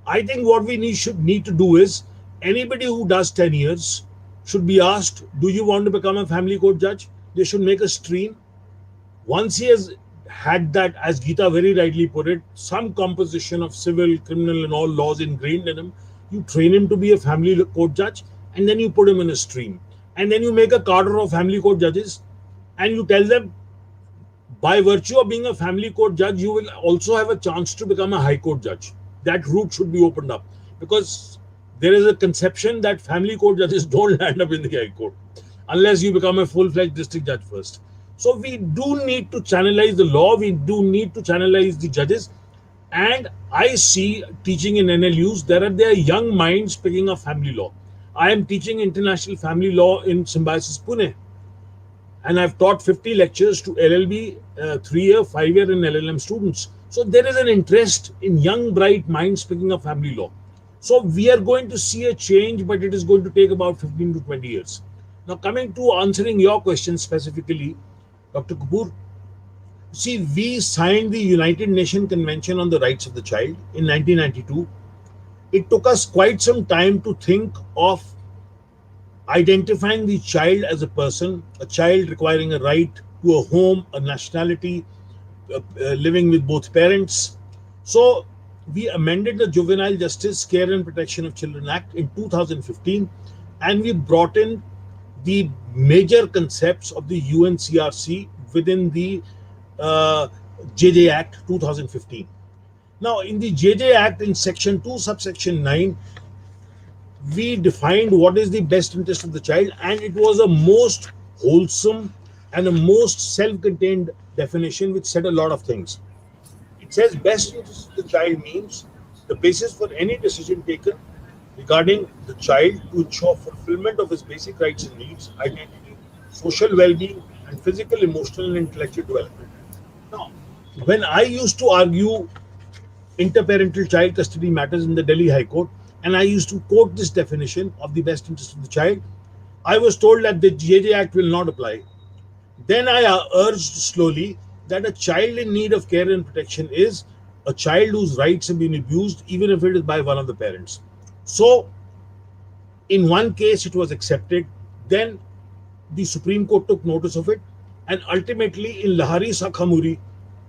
I think what we should need to do is, anybody who does 10 years should be asked, do you want to become a family court judge? They should make a stream. Once he has had that, as Geeta very rightly put it, some composition of civil, criminal and all laws ingrained in him, you train him to be a family court judge, and then you put him in a stream. And then you make a cadre of family court judges, and you tell them, by virtue of being a family court judge, you will also have a chance to become a high court judge. That route should be opened up, because there is a conception that family court judges don't land up in the high court unless you become a full-fledged district judge first. So we do need to channelize the law. We do need to channelize the judges. And I see teaching in NLUs, there are young minds picking up family law. I am teaching international family law in Symbiosis, Pune. And I've taught 50 lectures to LLB, 3-year, 5-year and LLM students. So there is an interest in young, bright minds picking up family law. So we are going to see a change, but it is going to take about 15 to 20 years. Now, coming to answering your question specifically, Dr. Kapoor, see, we signed the United Nations Convention on the Rights of the Child in 1992. It took us quite some time to think of identifying the child as a person, a child requiring a right to a home, a nationality, living with both parents. So we amended the Juvenile Justice, Care and Protection of Children Act in 2015, and we brought in the major concepts of the UNCRC within the JJ Act 2015. Now, in the JJ Act, in Section 2, subsection 9, we defined what is the best interest of the child, and it was a most wholesome and a most self-contained definition which said a lot of things. It says best interest of the child means the basis for any decision taken regarding the child to ensure fulfillment of his basic rights and needs, identity, social well-being, and physical, emotional, and intellectual development. Now, when I used to argue interparental child custody matters in the Delhi High Court, and I used to quote this definition of the best interest of the child, I was told that the JJ Act will not apply. Then I urged slowly that a child in need of care and protection is a child whose rights have been abused, even if it is by one of the parents. So, in one case, it was accepted. Then the Supreme Court took notice of it, and ultimately in Lahari Sakhamuri,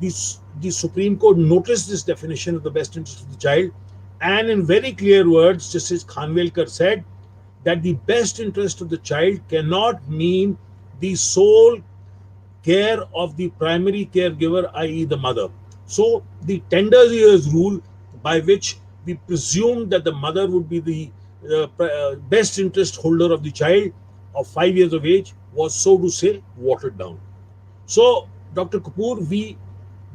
the Supreme Court noticed this definition of the best interest of the child, and in very clear words, Justice Khanwelkar said that the best interest of the child cannot mean the sole care of the primary caregiver, i.e. the mother. So the tender years rule by which we presumed that the mother would be the best interest holder of the child of 5 years of age was, so to say, watered down. So, Dr. Kapoor, we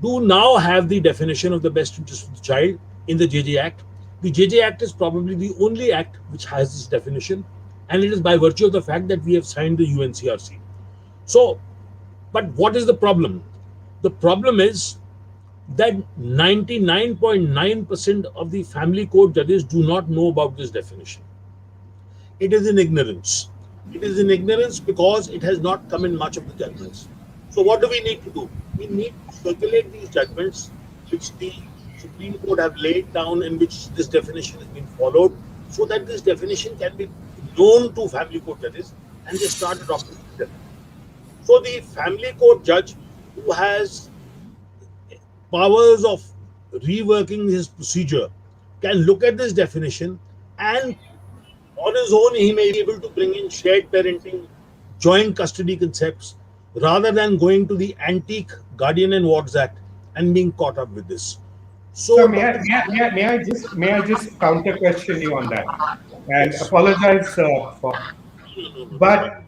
do now have the definition of the best interest of the child in the JJ Act. The JJ Act is probably the only act which has this definition, and it is by virtue of the fact that we have signed the UNCRC. So, but what is the problem? The problem is that 99.9% of the family court judges do not know about this definition. It is in ignorance. It is in ignorance because it has not come in much of the judgments. So what do we need to do? We need to circulate these judgments which the Supreme Court have laid down, in which this definition has been followed, so that this definition can be known to family court judges and they start adopting it. So the family court judge who has powers of reworking his procedure can look at this definition, and on his own he may be able to bring in shared parenting, joint custody concepts, rather than going to the antique Guardian and Wards Act and being caught up with this. So may I just counter question you on that, and apologize for, but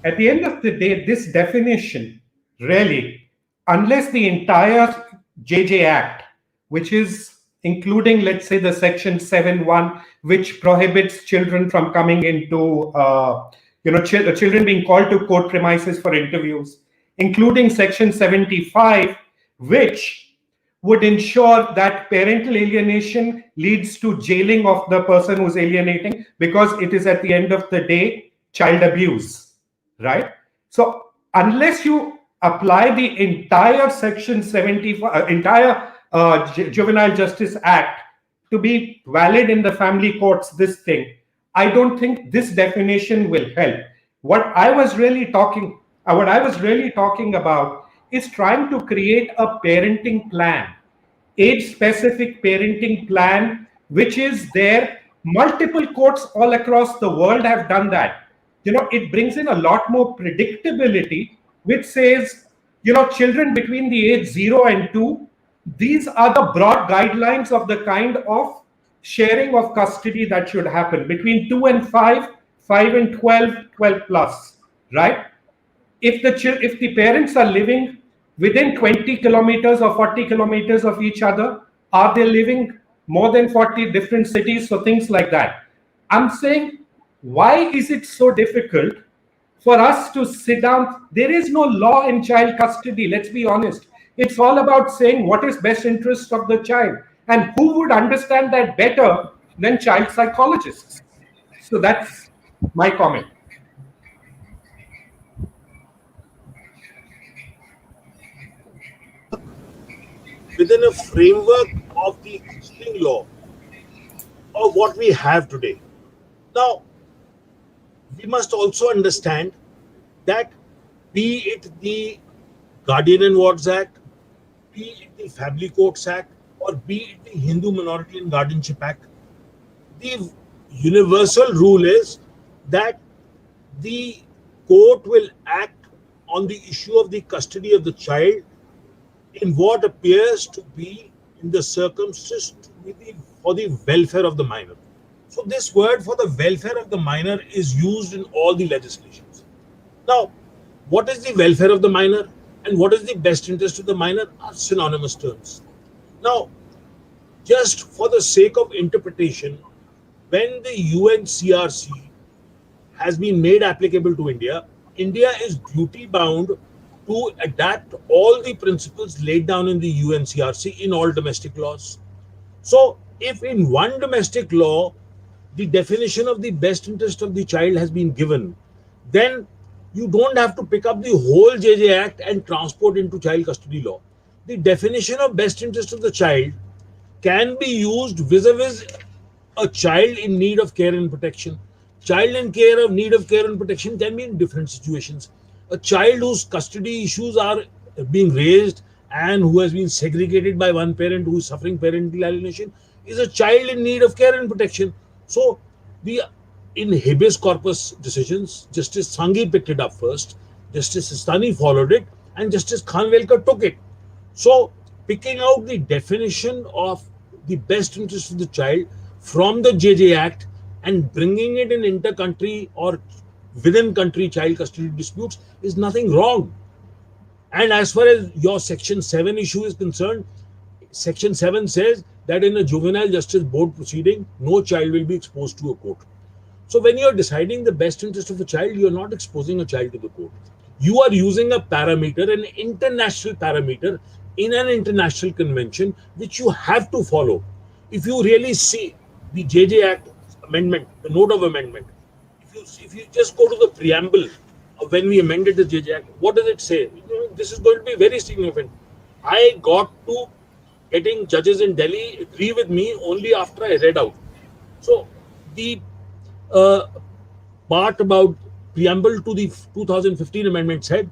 at the end of the day, this definition really, unless the entire JJ Act, which is including, let's say, the section 7.1, which prohibits children from coming into, children being called to court premises for interviews, including section 75, which would ensure that parental alienation leads to jailing of the person who's alienating, because it is at the end of the day child abuse, right? So unless you apply the entire section 75, Juvenile Justice Act to be valid in the family courts, this thing, I don't think this definition will help. What I was really talking about is trying to create a parenting plan, age-specific parenting plan, which is there. Multiple courts all across the world have done that. It brings in a lot more predictability, which says, children between the age 0 and 2, these are the broad guidelines of the kind of sharing of custody that should happen between 2 and 5, 5 and 12, 12 plus, right? If the parents are living within 20 kilometers or 40 kilometers of each other, are they living more than 40 different cities? So things like that. I'm saying, why is it so difficult for us to sit down? There is no law in child custody, let's be honest. It's all about saying what is best interest of the child. And who would understand that better than child psychologists? So that's my comment. Within a framework of the existing law of what we have today. Now, we must also understand that, be it the Guardian and Wards Act, be it the Family Courts Act, or be it the Hindu Minority and Guardianship Act, the universal rule is that the court will act on the issue of the custody of the child in what appears to be in the circumstances for the welfare of the minor. So this word for the welfare of the minor is used in all the legislations. Now, what is the welfare of the minor and what is the best interest of the minor are synonymous terms. Now, just for the sake of interpretation, when the UNCRC has been made applicable to India, India is duty bound to adapt all the principles laid down in the UNCRC in all domestic laws. So, if in one domestic law, the definition of the best interest of the child has been given, then you don't have to pick up the whole JJ Act and transport into child custody law. The definition of best interest of the child can be used vis-a-vis a child in need of care and protection. Child in need of care and protection can be in different situations. A child whose custody issues are being raised and who has been segregated by one parent who is suffering parental alienation is a child in need of care and protection. So, in habeas corpus decisions, Justice Sanghi picked it up first, Justice Sistani followed it, and Justice Khanwelkar took it. So, picking out the definition of the best interest of the child from the JJ Act and bringing it in inter-country or within country child custody disputes is nothing wrong. And as far as your Section 7 issue is concerned, Section 7 says that in a juvenile justice board proceeding, no child will be exposed to a court. So when you're deciding the best interest of a child, you're not exposing a child to the court. You are using a parameter, an international parameter in an international convention, which you have to follow. If you really see the JJ Act amendment, the note of amendment, if you just go to the preamble of when we amended the JJ Act, what does it say? This is going to be very significant. I got to getting judges in Delhi agree with me only after I read out. So the part about preamble to the 2015 amendment said,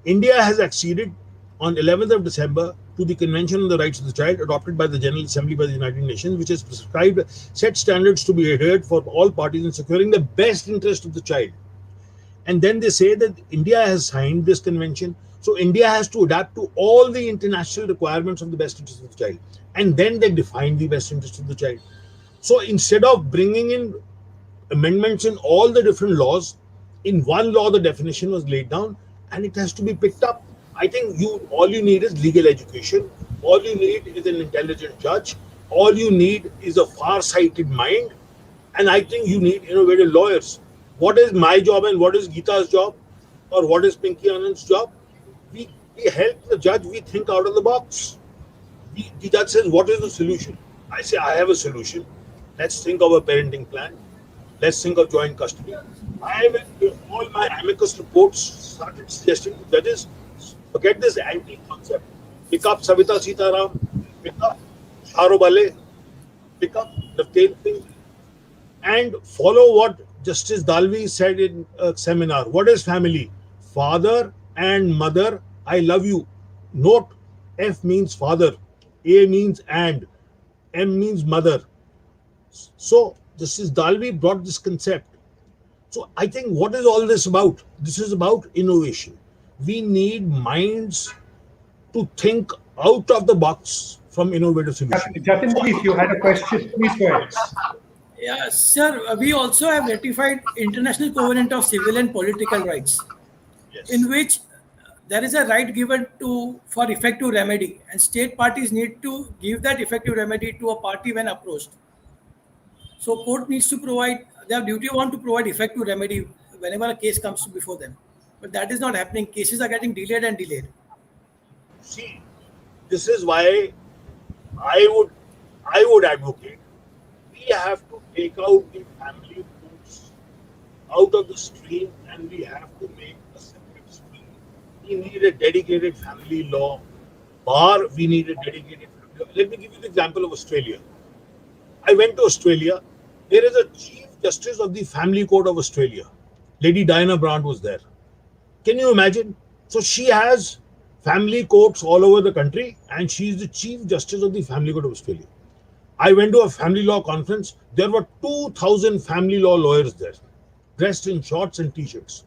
India has acceded on 11th of December to the Convention on the Rights of the Child adopted by the General Assembly by the United Nations, which has prescribed set standards to be adhered for all parties in securing the best interest of the child. And then they say that India has signed this convention, so India has to adapt to all the international requirements of the best interest of the child. And then they define the best interest of the child. So instead of bringing in amendments in all the different laws, in one law the definition was laid down and it has to be picked up. I think all you need is legal education, all you need is an intelligent judge, all you need is a far-sighted mind, and I think you need innovative lawyers. What is my job and what is Geeta's job, or what is Pinky Anand's job? We help the judge, we think out of the box. The judge says, what is the solution? I say, I have a solution. Let's think of a parenting plan. Let's think of joint custody. All my amicus reports started suggesting to judges, forget this anti-concept. Pick up Savita Sitaram, pick up Sharo Bale, pick up Navteen Singh, and follow what Justice Dalvi said in a seminar. What is family? Father and mother, I love you. Note, F means father, A means and, M means mother. So Justice Dalvi brought this concept. So I think what is all this about? This is about innovation. We need minds to think out of the box from innovative solutions. Jatin, please, you had a question. Please go ahead. Yeah, sir, we also have ratified International Covenant of Civil and Political Rights, Yes. in which there is a right given for effective remedy, and state parties need to give that effective remedy to a party when approached. So court needs to provide, they have duty to provide effective remedy whenever a case comes before them. But that is not happening. Cases are getting delayed and delayed. See, this is why I would advocate we have to take out the family courts out of the stream and we have to make a separate stream. We need a dedicated family law bar. We need a dedicated family law. Let me give you the example of Australia. I went to Australia. There is a Chief Justice of the Family Court of Australia. Lady Diana Brandt was there. Can you imagine? So she has family courts all over the country and she is the Chief Justice of the Family Court of Australia. I went to a family law conference. There were 2,000 family law lawyers there, dressed in shorts and t-shirts.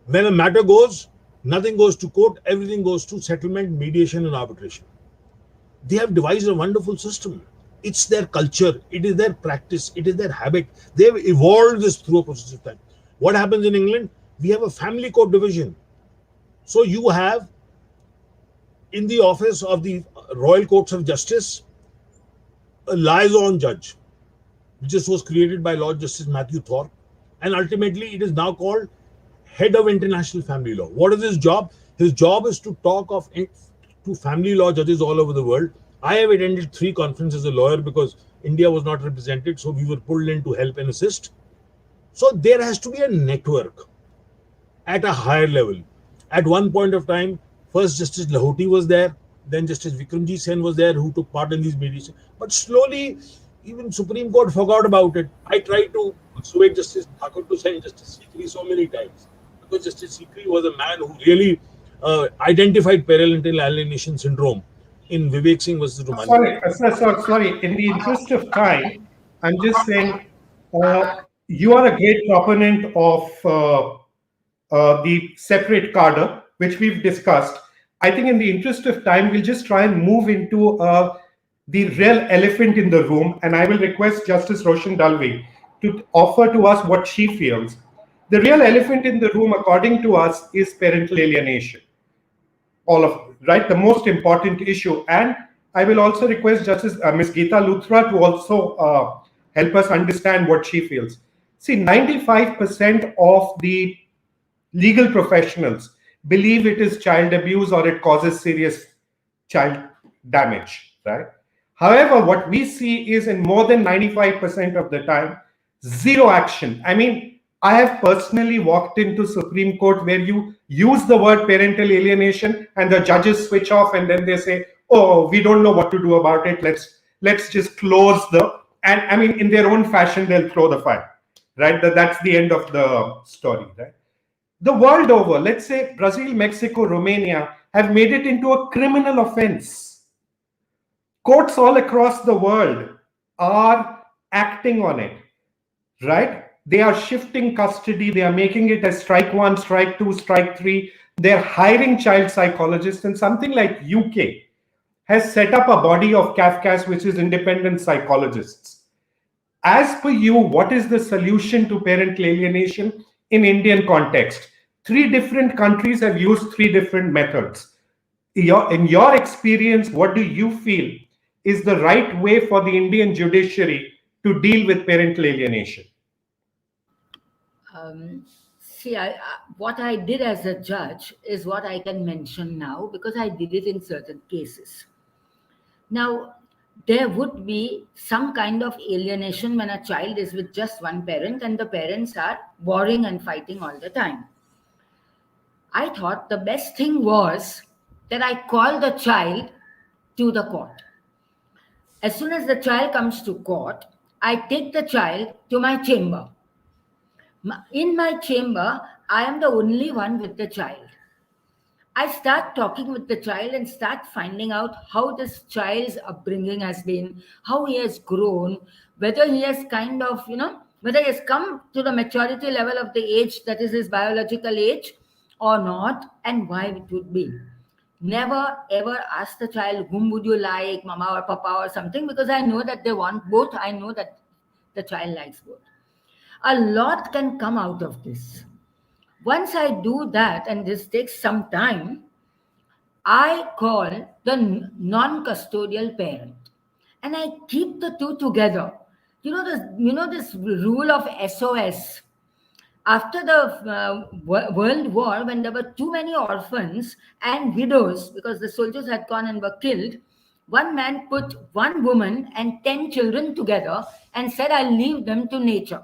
When a matter goes, nothing goes to court, everything goes to settlement, mediation and arbitration. They have devised a wonderful system. It's their culture, it is their practice, it is their habit. They've evolved this through a process of time. What happens in England? We have a family court division. So you have in the office of the Royal Courts of Justice, a liaison judge, which was created by Lord Justice Matthew Thorpe, and ultimately it is now called Head of International Family Law. What is his job? His job is to talk to family law judges all over the world. I have attended 3 conferences as a lawyer because India was not represented, so we were pulled in to help and assist. So there has to be a network at a higher level. At one point of time, first Justice Lahoti was there, then Justice Vikramji Sen was there who took part in these mediations. But slowly, even Supreme Court forgot about it. I tried to persuade Justice Thakur to send Justice Sikri so many times because Justice Sikri was a man who really identified parental alienation syndrome in Vivek Singh versus Rumani. Sorry. In the interest of time, I'm just saying you are a great proponent of the separate cadre, which we've discussed. I think in the interest of time, we'll just try and move into a the real elephant in the room, and I will request Justice Roshan Dalvi to offer to us what she feels. The real elephant in the room, according to us, is parental alienation. All of right, the most important issue. And I will also request Justice Ms. Geeta Luthra to also help us understand what she feels. See, 95% of the legal professionals believe it is child abuse or it causes serious child damage, right? However, what we see is in more than 95% of the time, zero action. I mean, I have personally walked into Supreme Court where you use the word parental alienation and the judges switch off and then they say, oh, we don't know what to do about it. Let's just close the, and I mean, in their own fashion, they'll throw the file, right? That's the end of the story, right? The world over, let's say Brazil, Mexico, Romania have made it into a criminal offense. Courts all across the world are acting on it, right? They are shifting custody. They are making it as strike one, strike two, strike three. They're hiring child psychologists, and something like UK has set up a body of CAFCAS, which is independent psychologists. As per you, what is the solution to parental alienation in Indian context? 3 different countries have used 3 different methods. In your experience, what do you feel is the right way for the Indian judiciary to deal with parental alienation? See, what I did as a judge is what I can mention now because I did it in certain cases. Now, there would be some kind of alienation when a child is with just one parent and the parents are warring and fighting all the time. I thought the best thing was that I call the child to the court. As soon as the child comes to court, I take the child to my chamber. In my chamber, I am the only one with the child. I start talking with the child and start finding out how this child's upbringing has been, how he has grown, whether he has kind of, whether he has come to the maturity level of the age that is his biological age or not, and why it would be. Never ever ask the child, whom would you like, mama or papa or something, because I know that they want both. I know that the child likes both. A lot can come out of this. Once I do that, and this takes some time, I call the non-custodial parent and I keep the two together. This rule of SOS. After the World War, when there were too many orphans and widows, because the soldiers had gone and were killed, one man put one woman and 10 children together and said, I'll leave them to nature.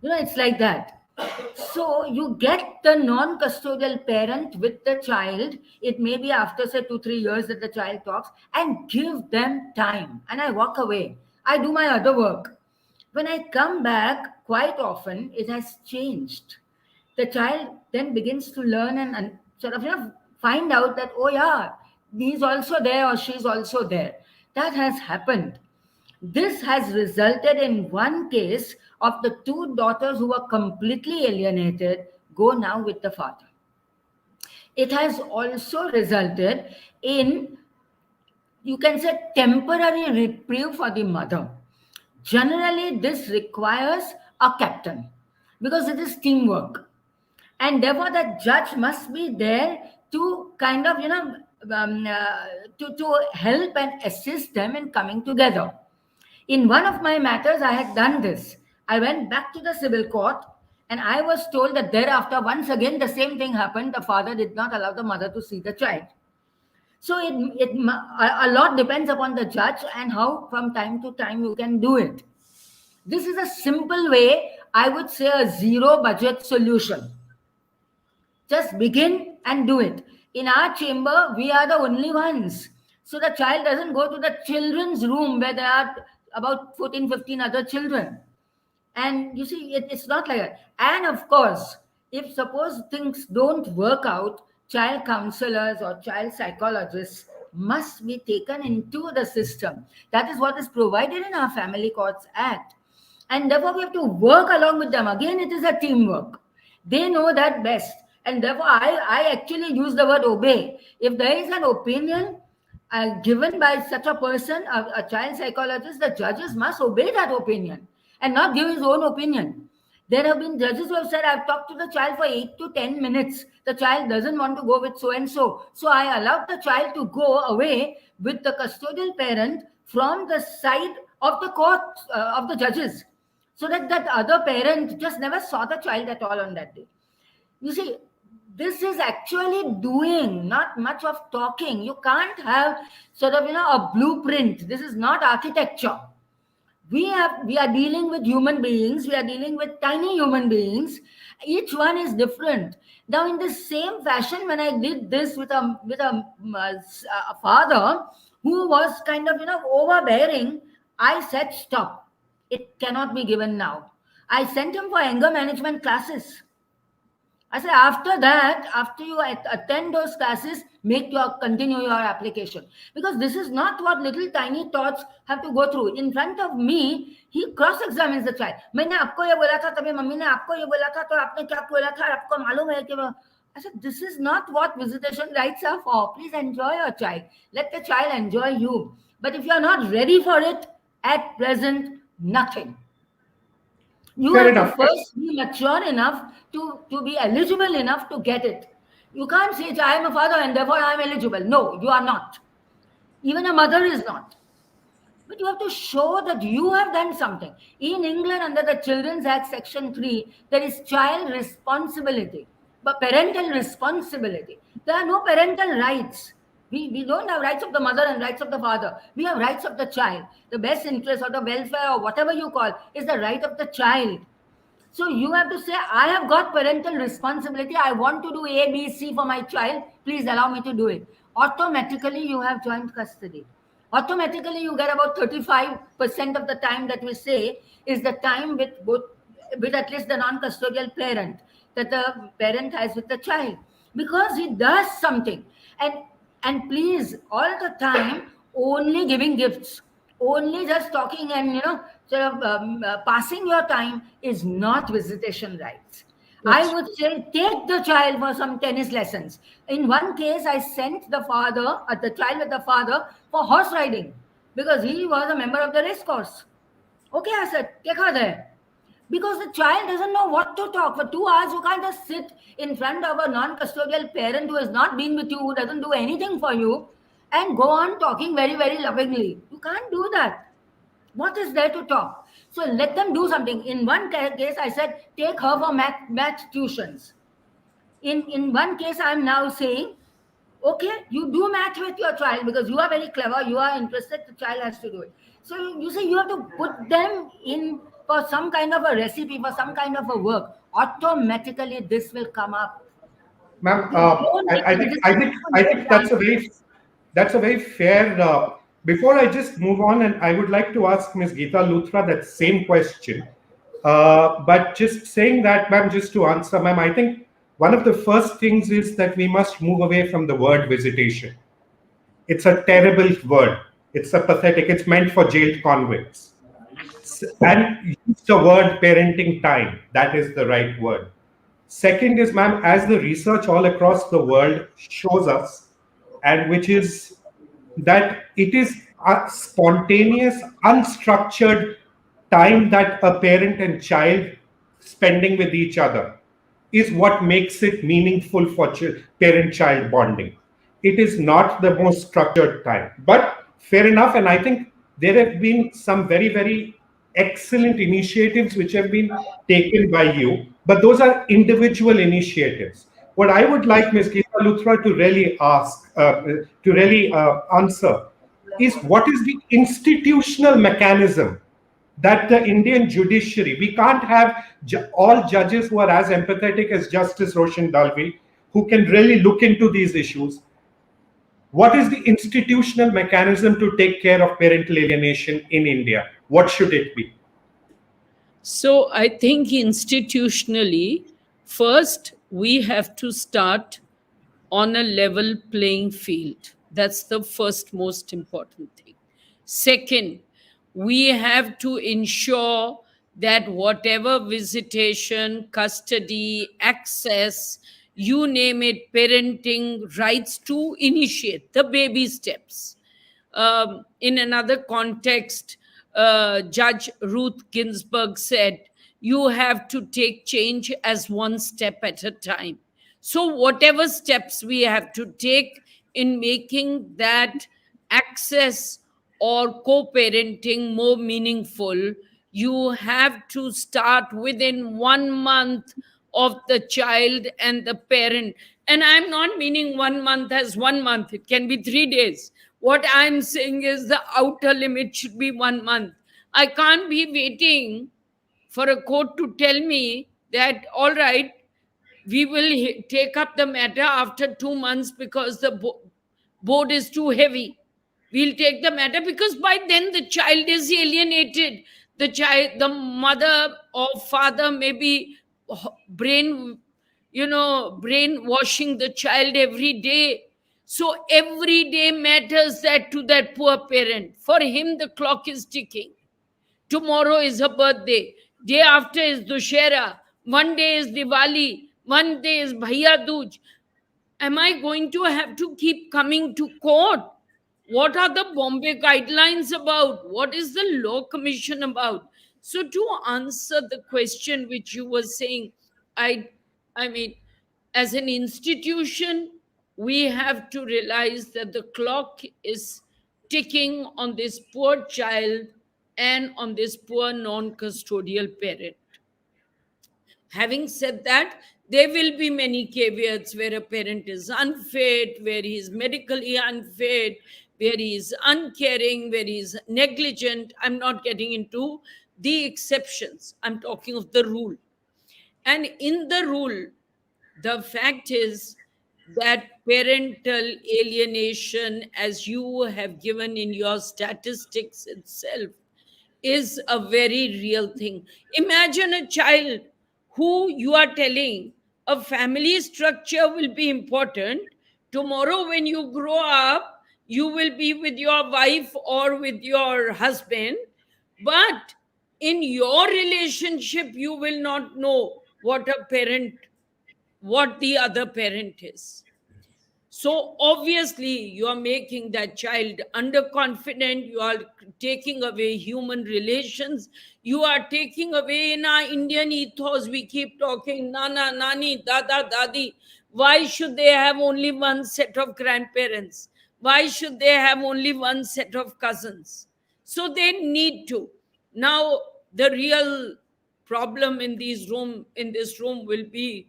It's like that. So you get the non-custodial parent with the child. It may be after, say, 2-3 years that the child talks, and give them time. And I walk away. I do my other work. When I come back, quite often it has changed. The child then begins to learn and sort of find out that, oh yeah, he's also there or she's also there. That has happened. This has resulted in one case of the 2 daughters who were completely alienated go now with the father. It has also resulted in, you can say, temporary reprieve for the mother. Generally, this requires a captain because it is teamwork. And therefore, the judge must be there to kind of, to help and assist them in coming together. In one of my matters, I had done this. I went back to the civil court and I was told that thereafter, once again, the same thing happened. The father did not allow the mother to see the child. So a lot depends upon the judge and how from time to time you can do it. This is a simple way, I would say, a zero budget solution. Just begin and do it. In our chamber, we are the only ones. So the child doesn't go to the children's room where there are about 14, 15 other children. And you see, it's not like that. And of course, if suppose things don't work out, child counselors or child psychologists must be taken into the system. That is what is provided in our Family Courts Act. And therefore, we have to work along with them. Again, it is a teamwork. They know that best. And therefore, I actually use the word obey. If there is an opinion, given by such a person, a child psychologist, the judges must obey that opinion and not give his own opinion. There have been judges who have said, I've talked to the child for 8 to 10 minutes. The child doesn't want to go with so and so. So I allowed the child to go away with the custodial parent from the side of the court, of the judges, so that that other parent just never saw the child at all on that day. You see, this is actually doing, not much of talking. You can't have sort of, a blueprint. This is not architecture. We are dealing with human beings. We are dealing with tiny human beings. Each one is different. Now, in the same fashion, when I did this with a father who was kind of, overbearing, I said, stop. It cannot be given now. I sent him for anger management classes. I said, after that, after you attend those classes, continue your application. Because this is not what little tiny tots have to go through. In front of me, he cross-examines the child. मैंने आपको ये बोला था, तभी mummy ने आपको ये बोला था, तो आपने क्या बोला था, आपको मालूम है कि I said, this is not what visitation rights are for. Please enjoy your child. Let the child enjoy you. But if you are not ready for it, at present, nothing. You Fair have enough. to first be mature enough to be eligible enough to get it. You can't say, I am a father and therefore I am eligible. No, you are not. Even a mother is not. But you have to show that you have done something. In England, under the Children's Act, Section 3, there is child responsibility, but parental responsibility. There are no parental rights. We don't have rights of the mother and rights of the father. We have rights of the child. The best interest or the welfare or whatever you call is the right of the child. So you have to say, I have got parental responsibility. I want to do A, B, C for my child. Please allow me to do it. Automatically, you have joint custody. Automatically, you get about 35% of the time that we say is the time with at least the non-custodial parent that the parent has with the child, because he does something. And please, all the time, only giving gifts, only just talking and, sort of passing your time is not visitation rights. I would say take the child for some tennis lessons. In one case, I sent the child with the father for horse riding because he was a member of the race course. Okay, I said, take her there. Because the child doesn't know what to talk. For 2 hours, you can't just sit in front of a non-custodial parent who has not been with you, who doesn't do anything for you, and go on talking very, very lovingly. You can't do that. What is there to talk? So let them do something. In one case, I said, take her for math tuitions. In one case, I'm now saying, okay, you do math with your child because you are very clever, you are interested, the child has to do it. So you see, you have to put them in for some kind of a recipe, for some kind of a work. Automatically, this will come up. Ma'am, I think that's a very fair. Before I just move on, and I would like to ask Ms. Geeta Luthra that same question. But just saying that, ma'am, just to answer, ma'am, I think one of the first things is that we must move away from the word visitation. It's a terrible word. It's a pathetic. It's meant for jailed convicts. And use the word parenting time. That is the right word. Second is, ma'am, as the research all across the world shows us, and which is that it is a spontaneous, unstructured time that a parent and child spending with each other is what makes it meaningful for parent-child bonding. It is not the most structured time. But fair enough, and I think there have been some very, very excellent initiatives which have been taken by you, but those are individual initiatives. What I would like Ms. Geeta Luthra to really answer is, what is the institutional mechanism that the Indian judiciary, we can't have all judges who are as empathetic as Justice Roshan Dalvi, who can really look into these issues. What is the institutional mechanism to take care of parental alienation in India? What should it be? So I think institutionally, first, we have to start on a level playing field. That's the first most important thing. Second, we have to ensure that whatever visitation, custody, access, you name it, parenting, rights to initiate the baby steps. in another context, Judge Ruth Ginsburg said, "You have to take change as one step at a time." So, whatever steps we have to take in making that access or co parenting more meaningful, you have to start within 1 month of the child and the parent. And I'm not meaning 1 month as 1 month, it can be 3 days. What I'm saying is the outer limit should be 1 month. I can't be waiting for a court to tell me that, all right, we will take up the matter after 2 months because the board is too heavy. We'll take the matter because by then the child is alienated. The child, the mother or father may be brain, brainwashing the child every day. So every day matters that to that poor parent. For him, the clock is ticking. Tomorrow is her birthday. Day after is Dussehra. One day is Diwali. One day is Bhaiya Dooj. Am I going to have to keep coming to court? What are the Bombay guidelines about? What is the Law Commission about? So to answer the question which you were saying, I, I mean, as an institution, we have to realize that the clock is ticking on this poor child and on this poor non-custodial parent. Having said that, there will be many caveats where a parent is unfit, where he is medically unfit, where he is uncaring, where he is negligent. I'm not getting into the exceptions. I'm talking of the rule. And in the rule, the fact is that parental alienation, as you have given in your statistics itself, is a very real thing. Imagine a child who you are telling a family structure will be important. Tomorrow, when you grow up, you will be with your wife or with your husband, but in your relationship, you will not know what the other parent is. So obviously, you are making that child underconfident. You are taking away human relations. You are taking away, in our Indian ethos, we keep talking nana, nani, dada, dadi. Why should they have only one set of grandparents? Why should they have only one set of cousins? So they need to. Now, the real problem in this room will be,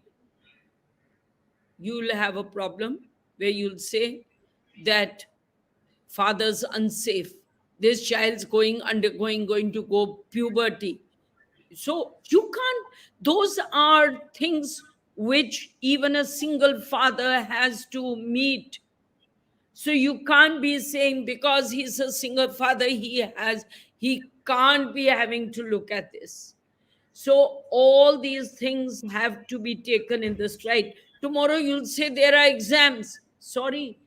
you'll have a problem where you'll say that father's unsafe. This child's going to go puberty. So you can't, those are things which even a single father has to meet. So you can't be saying because he's a single father, he can't be having to look at this. So all these things have to be taken in the stride. Tomorrow you'll say there are exams. Sorry.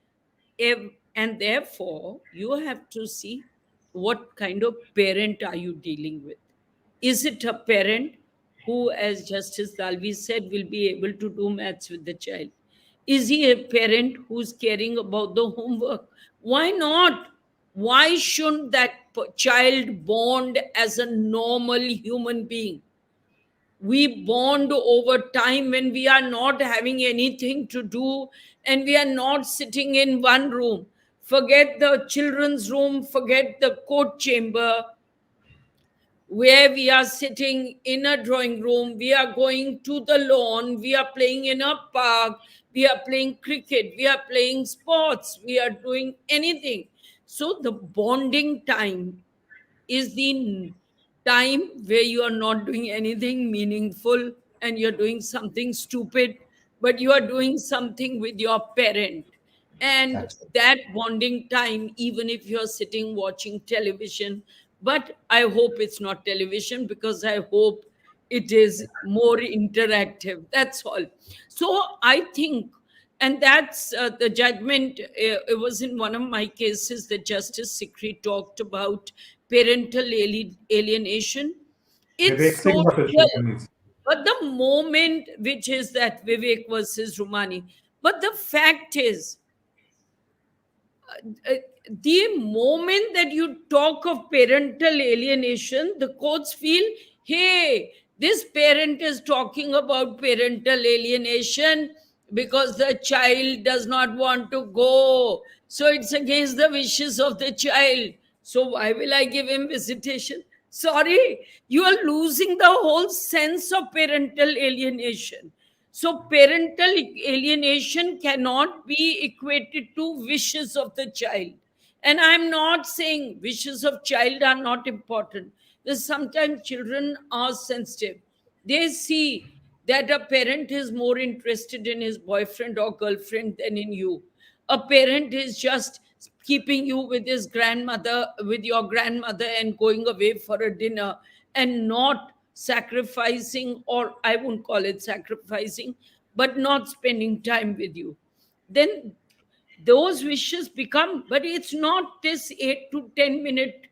And therefore, you have to see what kind of parent are you dealing with. Is it a parent who, as Justice Dalvi said, will be able to do maths with the child? Is he a parent who's caring about the homework? Why not? Why shouldn't that child bond as a normal human being? We bond over time when we are not having anything to do and we are not sitting in one room. Forget the children's room, forget the court chamber where we are sitting in a drawing room, we are going to the lawn, we are playing in a park, we are playing cricket, we are playing sports, we are doing anything. So the bonding time is the time where you are not doing anything meaningful and you're doing something stupid, but you are doing something with your parent. And that bonding time, even if you're sitting watching television, but I hope it's not television because I hope it is more interactive. That's all. So I think, and that's the judgment. It was in one of my cases that Justice Sikri talked about parental alienation. Vivek It's Singh so versus real. Rumani. But the moment, which is that Vivek versus Rumani, but the fact is, the moment that you talk of parental alienation, the courts feel, hey, this parent is talking about parental alienation because the child does not want to go. So it's against the wishes of the child. So why will I give him visitation? Sorry, you are losing the whole sense of parental alienation. So parental alienation cannot be equated to wishes of the child. And I'm not saying wishes of child are not important. Because sometimes children are sensitive. They see that a parent is more interested in his boyfriend or girlfriend than in you. A parent is just keeping you with his grandmother, with your grandmother, and going away for a dinner, and not sacrificing, or I won't call it sacrificing, but not spending time with you. Then those wishes become, but it's not this 8 to 10 minute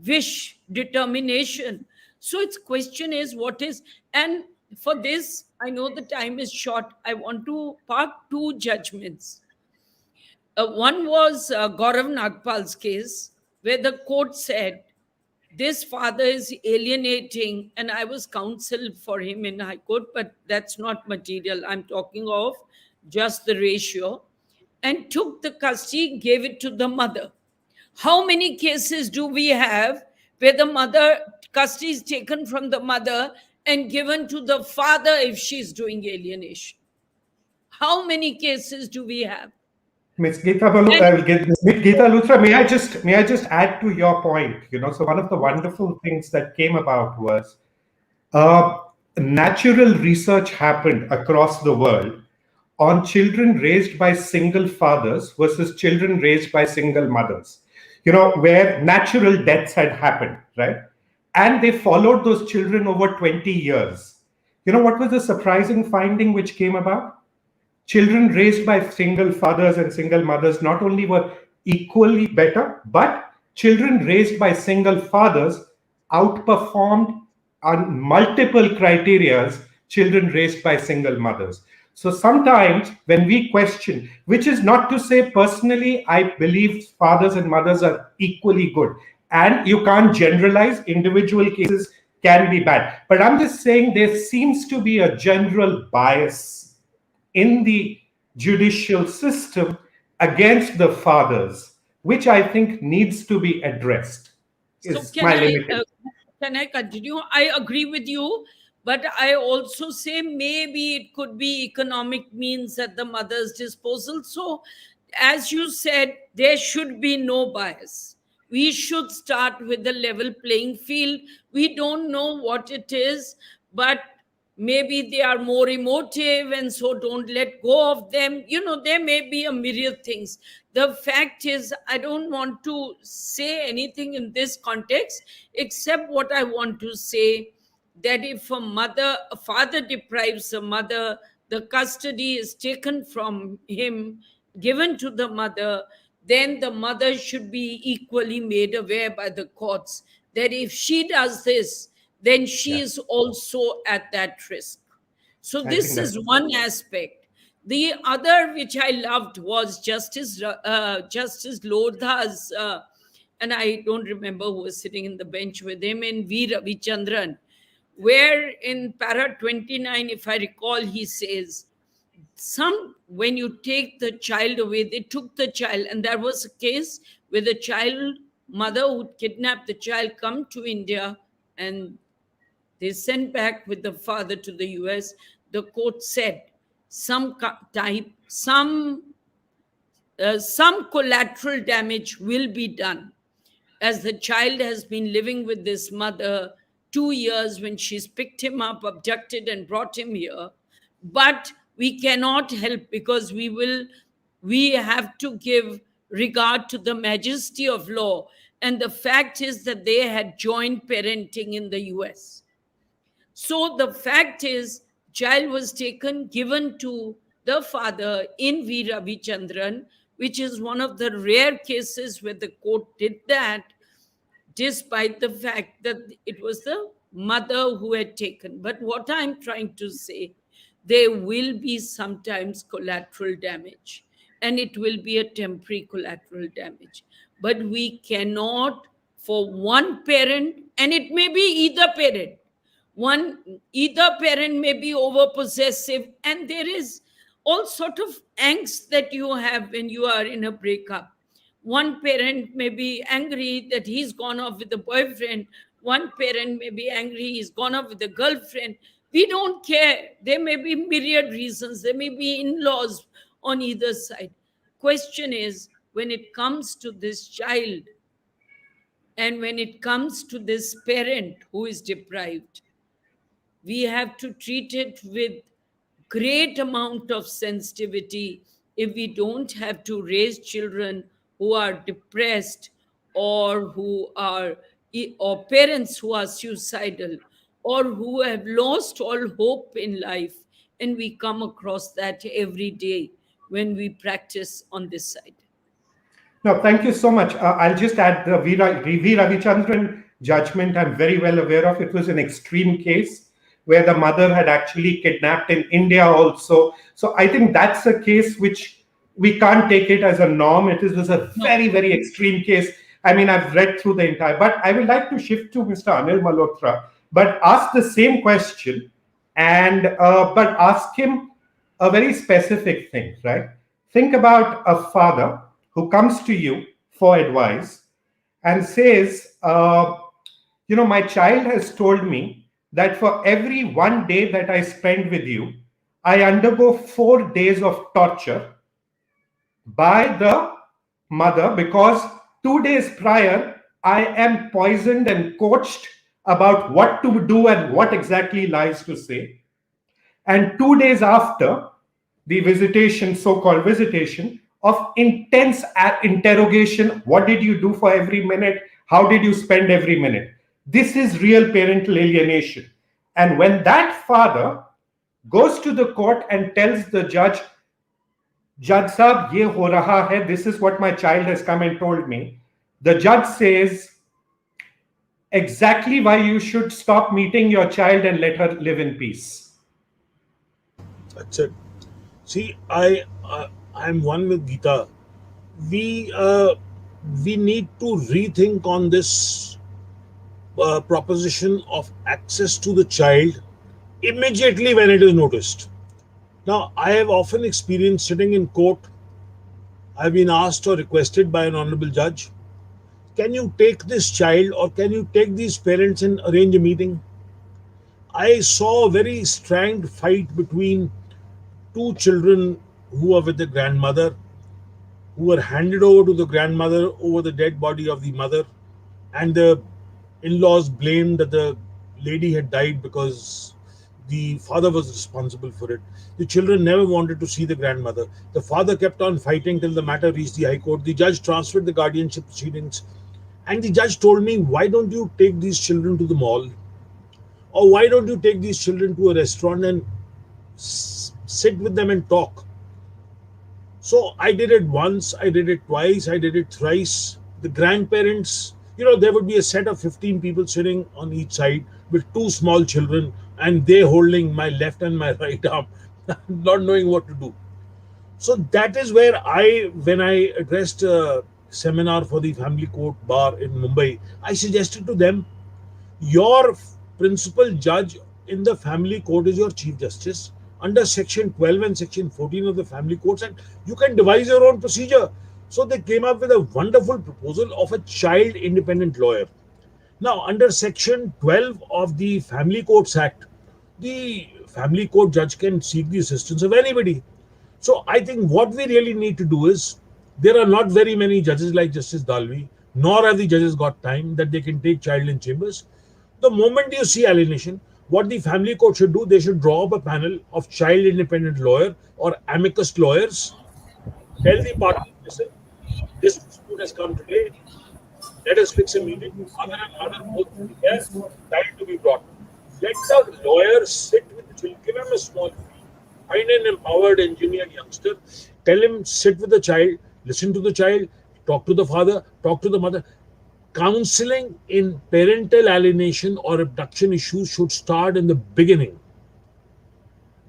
wish determination. So its question is what is, and for this, I know the time is short. I want to park two judgments. One was Gaurav Nagpal's case, where the court said this father is alienating, and I was counsel for him in High Court, but that's not material. I'm talking of just the ratio, and took the custody, gave it to the mother. How many cases do we have where the mother custody is taken from the mother and given to the father if she's doing alienation? How many cases do we have? Ms. Geeta, Ms. Geeta Luthra, may I just add to your point? So one of the wonderful things that came about was uh, natural research happened across the world on children raised by single fathers versus children raised by single mothers. Where natural deaths had happened, right? And they followed those children over 20 years. What was the surprising finding which came about? Children raised by single fathers and single mothers not only were equally better, but children raised by single fathers outperformed on multiple criterias children raised by single mothers. So sometimes when we question, which is not to say personally, I believe fathers and mothers are equally good. And you can't generalize, individual cases can be bad. But I'm just saying there seems to be a general bias in the judicial system against the fathers, which I think needs to be addressed. So Is my limitation. can I continue? I agree with you, but I also say maybe it could be economic means at the mother's disposal. So, as you said, there should be no bias. We should start with the level playing field. We don't know what it is, but maybe they are more emotive, and so don't let go of them. There may be a myriad things. The fact is, I don't want to say anything in this context except what I want to say, that if a father deprives a mother, the custody is taken from him, given to the mother, then the mother should be equally made aware by the courts that if she does this, then she Yeah. is also at that risk. So I think this that's is one aspect. The other, which I loved, was Justice Lodha's, and I don't remember who was sitting in the bench with him, in V. Ravichandran, where in para 29, if I recall, he says, when you take the child away, they took the child, and there was a case where the child mother who kidnapped the child come to India, and they sent back with the father to the US. The court said some collateral damage will be done, as the child has been living with this mother 2 years when she's picked him up, abducted, and brought him here. But we cannot help, because we have to give regard to the majesty of law. And the fact is that they had joint parenting in the US. So the fact is, child was taken, given to the father in V. Ravichandran, which is one of the rare cases where the court did that, despite the fact that it was the mother who had taken. But what I'm trying to say, there will be sometimes collateral damage. and it will be a temporary collateral damage. But we cannot, for one parent, and it may be either parent, either parent may be over possessive, and there is all sort of angst that you have when you are in a breakup. One parent may be angry that he's gone off with a boyfriend. One parent may be angry he's gone off with a girlfriend. We don't care. There may be myriad reasons. There may be in-laws on either side. Question is, when it comes to this child and when it comes to this parent who is deprived, we have to treat it with great amount of sensitivity if we don't have to raise children who are depressed, or who are, or parents who are suicidal, or who have lost all hope in life. And we come across that every day when we practice on this side. No, thank you so much. I'll just add the V. Ravichandran judgment. I'm very well aware of. It was an extreme case where the mother had actually kidnapped in India also. So I think that's a case which we can't take it as a norm. It was a very, very extreme case. I mean, I've read through the entire, but I would like to shift to Mr. Anil Malhotra, but ask the same question, and but ask him a very specific thing, right? Think about a father who comes to you for advice and says, my child has told me that for every 1 day that I spend with you, I undergo 4 days of torture by the mother, because 2 days prior, I am poisoned and coached about what to do and what exactly lies to say. And 2 days after the visitation, so-called visitation, of intense interrogation, what did you do for every minute? How did you spend every minute? This is real parental alienation. And when that father goes to the court and tells the judge, Judge Sahab, ye ho raha hai, this is what my child has come and told me, the judge says exactly why you should stop meeting your child and let her live in peace. That's it. See, I'm one with Geeta. We need to rethink on this proposition of access to the child immediately when it is noticed. Now, I have often experienced sitting in court, I've been asked or requested by an honorable judge, can you take this child or can you take these parents and arrange a meeting? I saw a very strained fight between two children who were with the grandmother, who were handed over to the grandmother over the dead body of the mother, and the in-laws blamed that the lady had died because the father was responsible for it. The children never wanted to see the grandmother. The father kept on fighting till the matter reached the High Court. The judge transferred the guardianship proceedings, and the judge told me, why don't you take these children to the mall? Or why don't you take these children to a restaurant and sit with them and talk? So I did it once, I did it twice, I did it thrice. The grandparents, there would be a set of 15 people sitting on each side with two small children, and they holding my left and my right arm, not knowing what to do. So that is where when I addressed a seminar for the family court bar in Mumbai, I suggested to them, your principal judge in the family court is your chief justice under section 12 and section 14 of the family courts, and you can devise your own procedure. So they came up with a wonderful proposal of a child independent lawyer. Now, under section 12 of the Family Courts Act, the family court judge can seek the assistance of anybody. So I think what we really need to do is, there are not very many judges like Justice Dalvi, nor have the judges got time that they can take child in chambers. The moment you see alienation, what the family court should do, they should draw up a panel of child independent lawyer or amicus lawyers, tell the party, listen, this dispute has come today, let us fix a meeting, mother and father both to be here, child to be brought. Let the lawyer sit with the children, give him a small fee, find an empowered engineered youngster, tell him sit with the child, listen to the child, talk to the father, talk to the mother. Counseling in parental alienation or abduction issues should start in the beginning.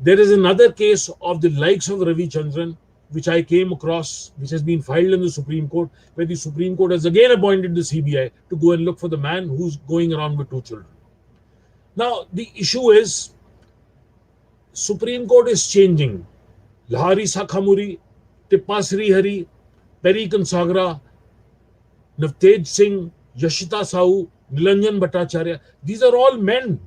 There is another case of the likes of Ravichandran, which I came across, which has been filed in the Supreme Court, where the Supreme Court has again appointed the CBI to go and look for the man who's going around with two children. Now, the issue is Supreme Court is changing. Lahari Sakhamuri, Tippa Srihari, Peri Kansagra, Navtej Singh, Yashita Sahu, Nilanjan Bhattacharya, these are all men.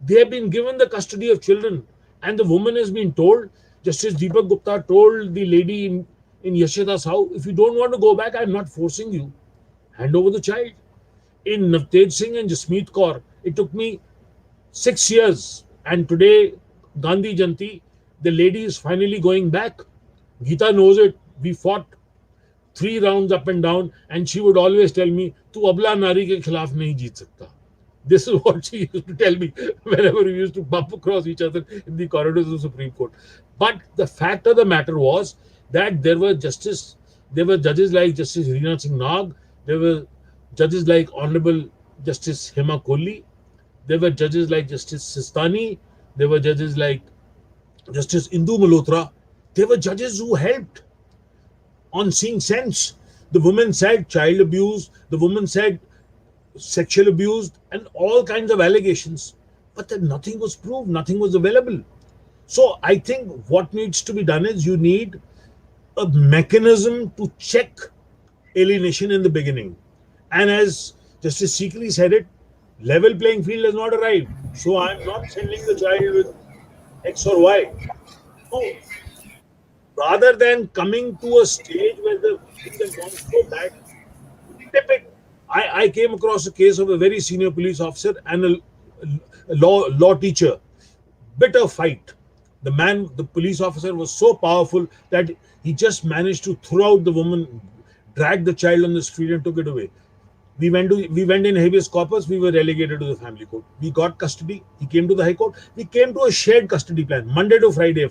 They have been given the custody of children, and the woman has been told, Justice Deepak Gupta told the lady in Yashita Sahu, if you don't want to go back, I'm not forcing you. Hand over the child. In Navtej Singh and Jasmeet Kaur, it took me 6 years, and today, Gandhi Janti, the lady is finally going back. Geeta knows it. We fought 3 rounds up and down, and she would always tell me, "Tu abla nari ke khilaf nahi jeet sakta." This is what she used to tell me whenever we used to bump across each other in the corridors of the Supreme Court. But the fact of the matter was that there were judges like Justice Reena Singh Nag, there were judges like Honorable Justice Hema Kohli, there were judges like Justice Sistani, there were judges like Justice Indu Malhotra. They were judges who helped on seeing sense. The woman said child abuse, the woman said sexual abuse, and all kinds of allegations. But then nothing was proved, nothing was available. So I think what needs to be done is you need a mechanism to check alienation in the beginning. And as Justice Sikri said it, level playing field has not arrived. So I'm not sending the child with X or Y. No. Rather than coming to a stage where the things have gone so bad, tip it. I came across a case of a very senior police officer and a law teacher. Bitter fight. The police officer was so powerful that he just managed to throw out the woman, drag the child on the street and took it away. We went in habeas corpus. We were relegated to the family court. We got custody. He came to the High Court. We came to a shared custody plan, Monday to Friday.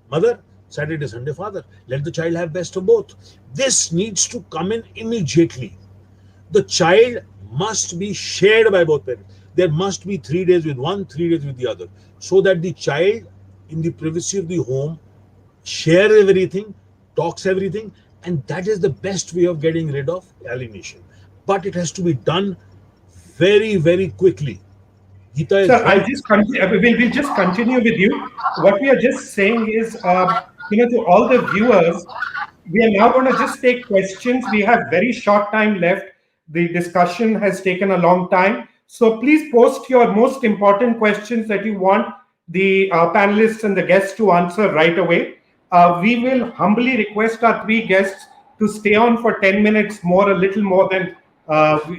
Mother, Saturday, Sunday, father. Let the child have best of both. This needs to come in immediately. The child must be shared by both parents. There must be 3 days with one, 3 days with the other, so that the child, in the privacy of the home, shares everything, talks everything, and that is the best way of getting rid of alienation. But it has to be done very, very quickly. Geeta is right. We'll just continue with you. What we are just saying is, to all the viewers, we are now going to just take questions. We have very short time left. The discussion has taken a long time. So please post your most important questions that you want the panelists and the guests to answer right away. We will humbly request our 3 guests to stay on for 10 minutes more, a little more than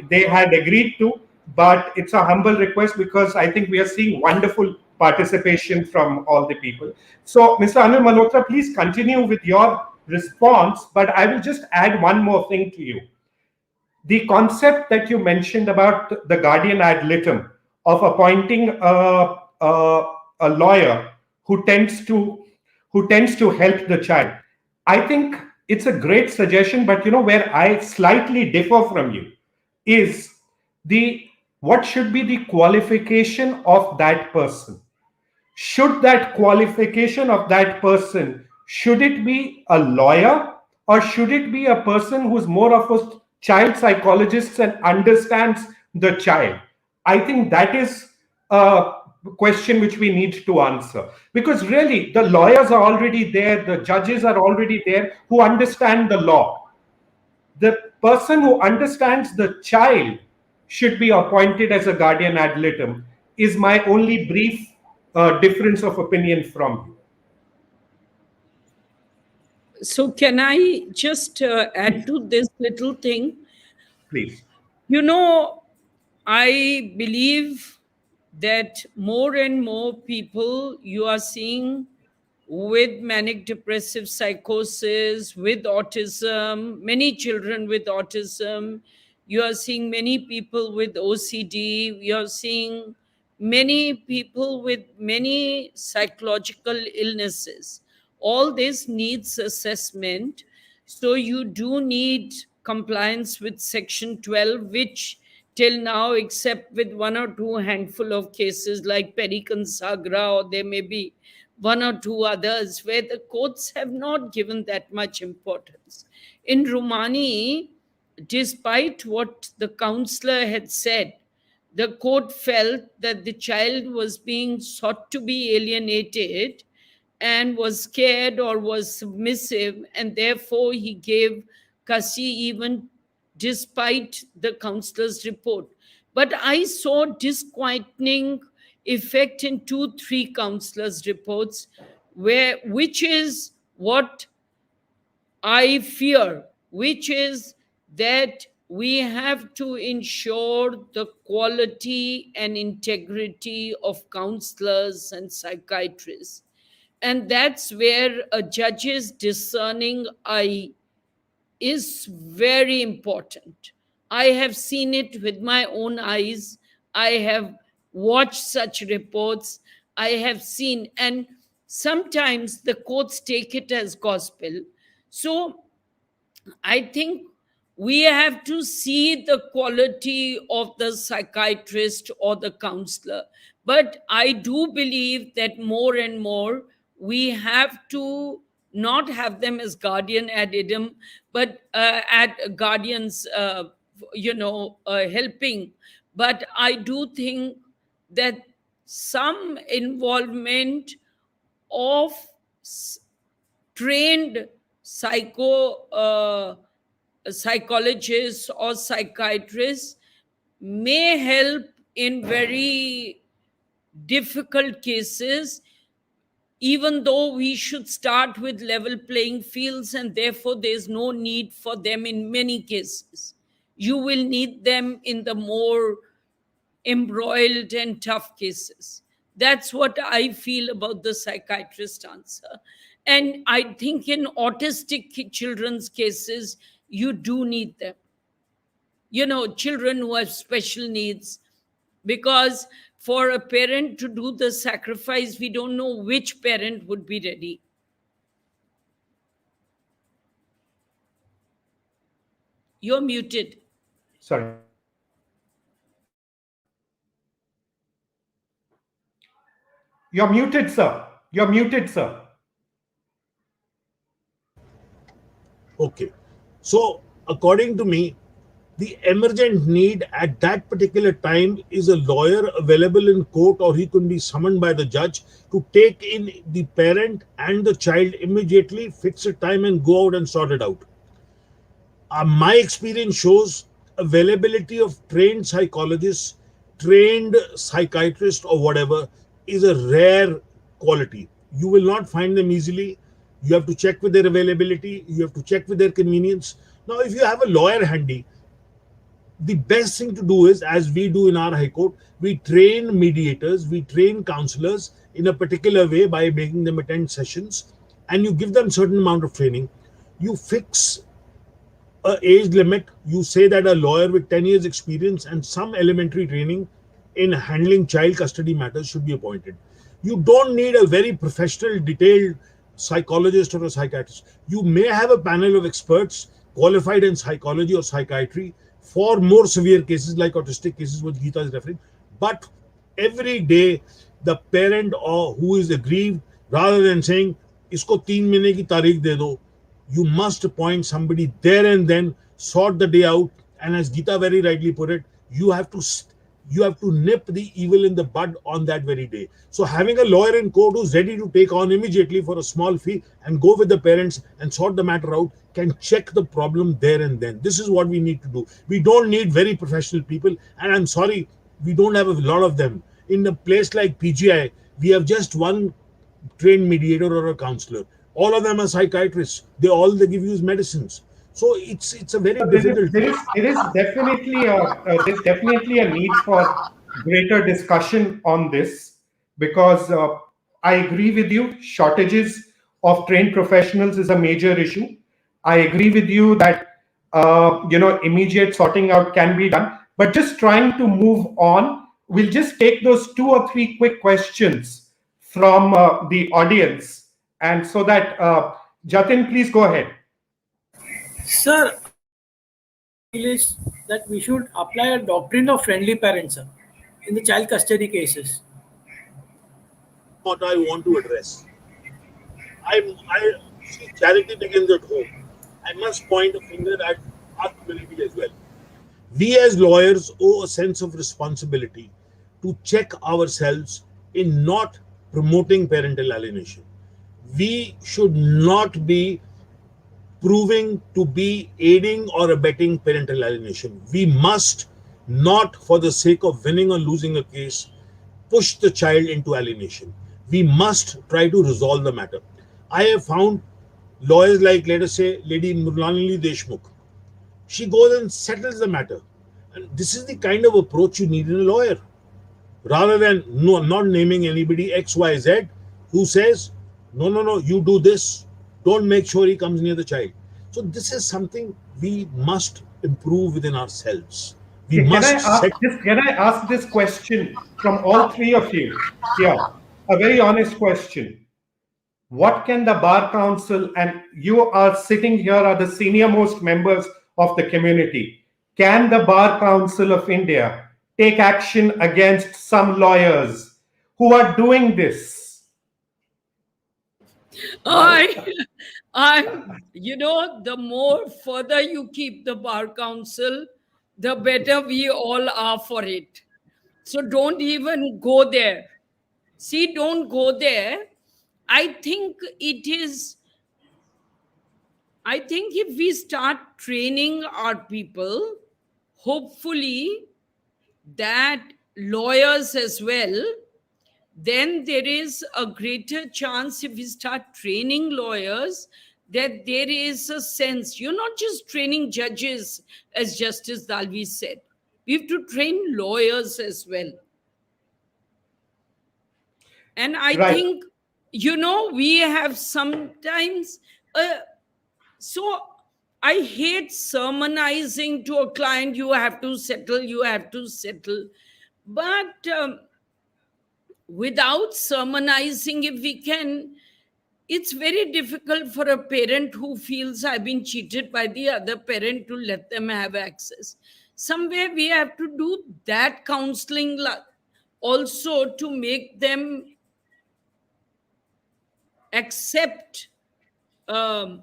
they had agreed to. But it's a humble request because I think we are seeing wonderful participation from all the people. So, Mr. Anil Malhotra, please continue with your response, but I will just add one more thing to you. The concept that you mentioned about the guardian ad litem of appointing a lawyer who tends to help the child, I think it's a great suggestion. But where I slightly differ from you is what should be the qualification of that person? Should that qualification of that person, should it be a lawyer, or should it be a person who's more of a child psychologist and understands the child? I think that is a question which we need to answer, because really the lawyers are already there, the judges are already there who understand the law. The person who understands the child should be appointed as a guardian ad litem, is my only brief difference of opinion from you. So can I just add to this little thing? Please. I believe that more and more people you are seeing with manic depressive psychosis, with autism, many children with autism, you are seeing many people with OCD, you are seeing many people with many psychological illnesses. All this needs assessment. So you do need compliance with Section 12, which till now, except with 1 or 2 handful of cases like Perikan Sagra, or there may be one or two others where the courts have not given that much importance. In Rumani, despite what the counselor had said, the court felt that the child was being sought to be alienated and was scared or was submissive, and therefore he gave custody even despite the counselor's report. But I saw disquieting effect in 2-3 counselors' reports, which is what I fear, which is that we have to ensure the quality and integrity of counselors and psychiatrists. And that's where a judge's discerning eye is very important. I have seen it with my own eyes. I have watched such reports. I have seen, and sometimes the courts take it as gospel. So I think we have to see the quality of the psychiatrist or the counselor. But I do believe that more and more we have to not have them as guardian ad idem, but at guardians, helping. But I do think that some involvement of trained psychologists or psychiatrists may help in very difficult cases, even though we should start with level playing fields, and therefore there's no need for them in many cases. You will need them in the more embroiled and tough cases. That's what I feel about the psychiatrist answer. And I think in autistic children's cases, you do need them. Children who have special needs, because for a parent to do the sacrifice, we don't know which parent would be ready. You're muted. Sorry. You're muted, sir. You're muted, sir. Okay. So, according to me, the emergent need at that particular time is a lawyer available in court, or he could be summoned by the judge to take in the parent and the child immediately, fix a time and go out and sort it out. My experience shows availability of trained psychologists, trained psychiatrists or whatever is a rare quality. You will not find them easily. You have to check with their availability. You have to check with their convenience. Now, if you have a lawyer handy, the best thing to do is, as we do in our High Court, we train mediators, we train counselors in a particular way by making them attend sessions, and you give them certain amount of training. You fix an age limit. You say that a lawyer with 10 years experience and some elementary training in handling child custody matters should be appointed. You don't need a very professional, detailed psychologist or a psychiatrist. You may have a panel of experts qualified in psychology or psychiatry for more severe cases like autistic cases, which Geeta is referring. But every day, the parent or who is aggrieved, rather than saying, "Isko 3 mahine ki tarikh de do," you must appoint somebody there and then, sort the day out, and as Geeta very rightly put it, you have to nip the evil in the bud on that very day. So having a lawyer in court who's ready to take on immediately for a small fee and go with the parents and sort the matter out can check the problem there and then. This is what we need to do. We don't need very professional people, and I'm sorry, we don't have a lot of them. In a place like PGI, we have just one trained mediator or a counselor. All of them are psychiatrists. They give you medicines. So it's a very difficult. There is definitely a need for greater discussion on this, because I agree with you. Shortages of trained professionals is a major issue. I agree with you that immediate sorting out can be done, but just trying to move on. We'll just take those 2 or 3 quick questions from the audience, and so that Jatin, please go ahead. Sir, is that we should apply a doctrine of friendly parents, sir, in the child custody cases. What I want to address. I see charity begins at home. I must point a finger at our community as well. We as lawyers owe a sense of responsibility to check ourselves in not promoting parental alienation. We should not be proving to be aiding or abetting parental alienation. We must not, for the sake of winning or losing a case, push the child into alienation. We must try to resolve the matter. I have found lawyers like, let us say, Lady Murlanili Deshmukh. She goes and settles the matter. And this is the kind of approach you need in a lawyer. Rather than not naming anybody XYZ who says, no, you do this. Don't make sure he comes near the child. So this is something we must improve within ourselves. We must set. Can I ask this question from all three of you? Yeah, a very honest question. What can the Bar Council, and you are sitting here are the senior most members of the community, can the Bar Council of India take action against some lawyers who are doing this? The more further you keep the Bar Council, the better we all are for it. So don't even go there. See, don't go there. I think if we start training our people, hopefully that lawyers as well, then there is a greater chance if we start training lawyers that there is a sense, you're not just training judges, as Justice Dalvi said. We have to train lawyers as well. And I think, we have sometimes, so I hate sermonizing to a client, you have to settle. But without sermonizing, if we can, it's very difficult for a parent who feels I've been cheated by the other parent to let them have access. Somewhere we have to do that counseling also to make them accept that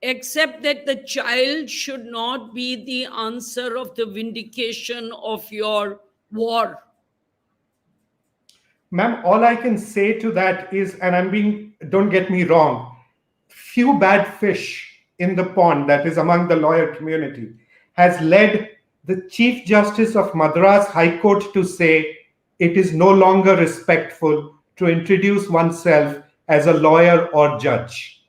the child should not be the answer of the vindication of your war. Ma'am, all I can say to that is, and don't get me wrong, few bad fish in the pond, that is among the lawyer community, has led the Chief Justice of Madras High Court to say it is no longer respectful to introduce oneself as a lawyer or judge.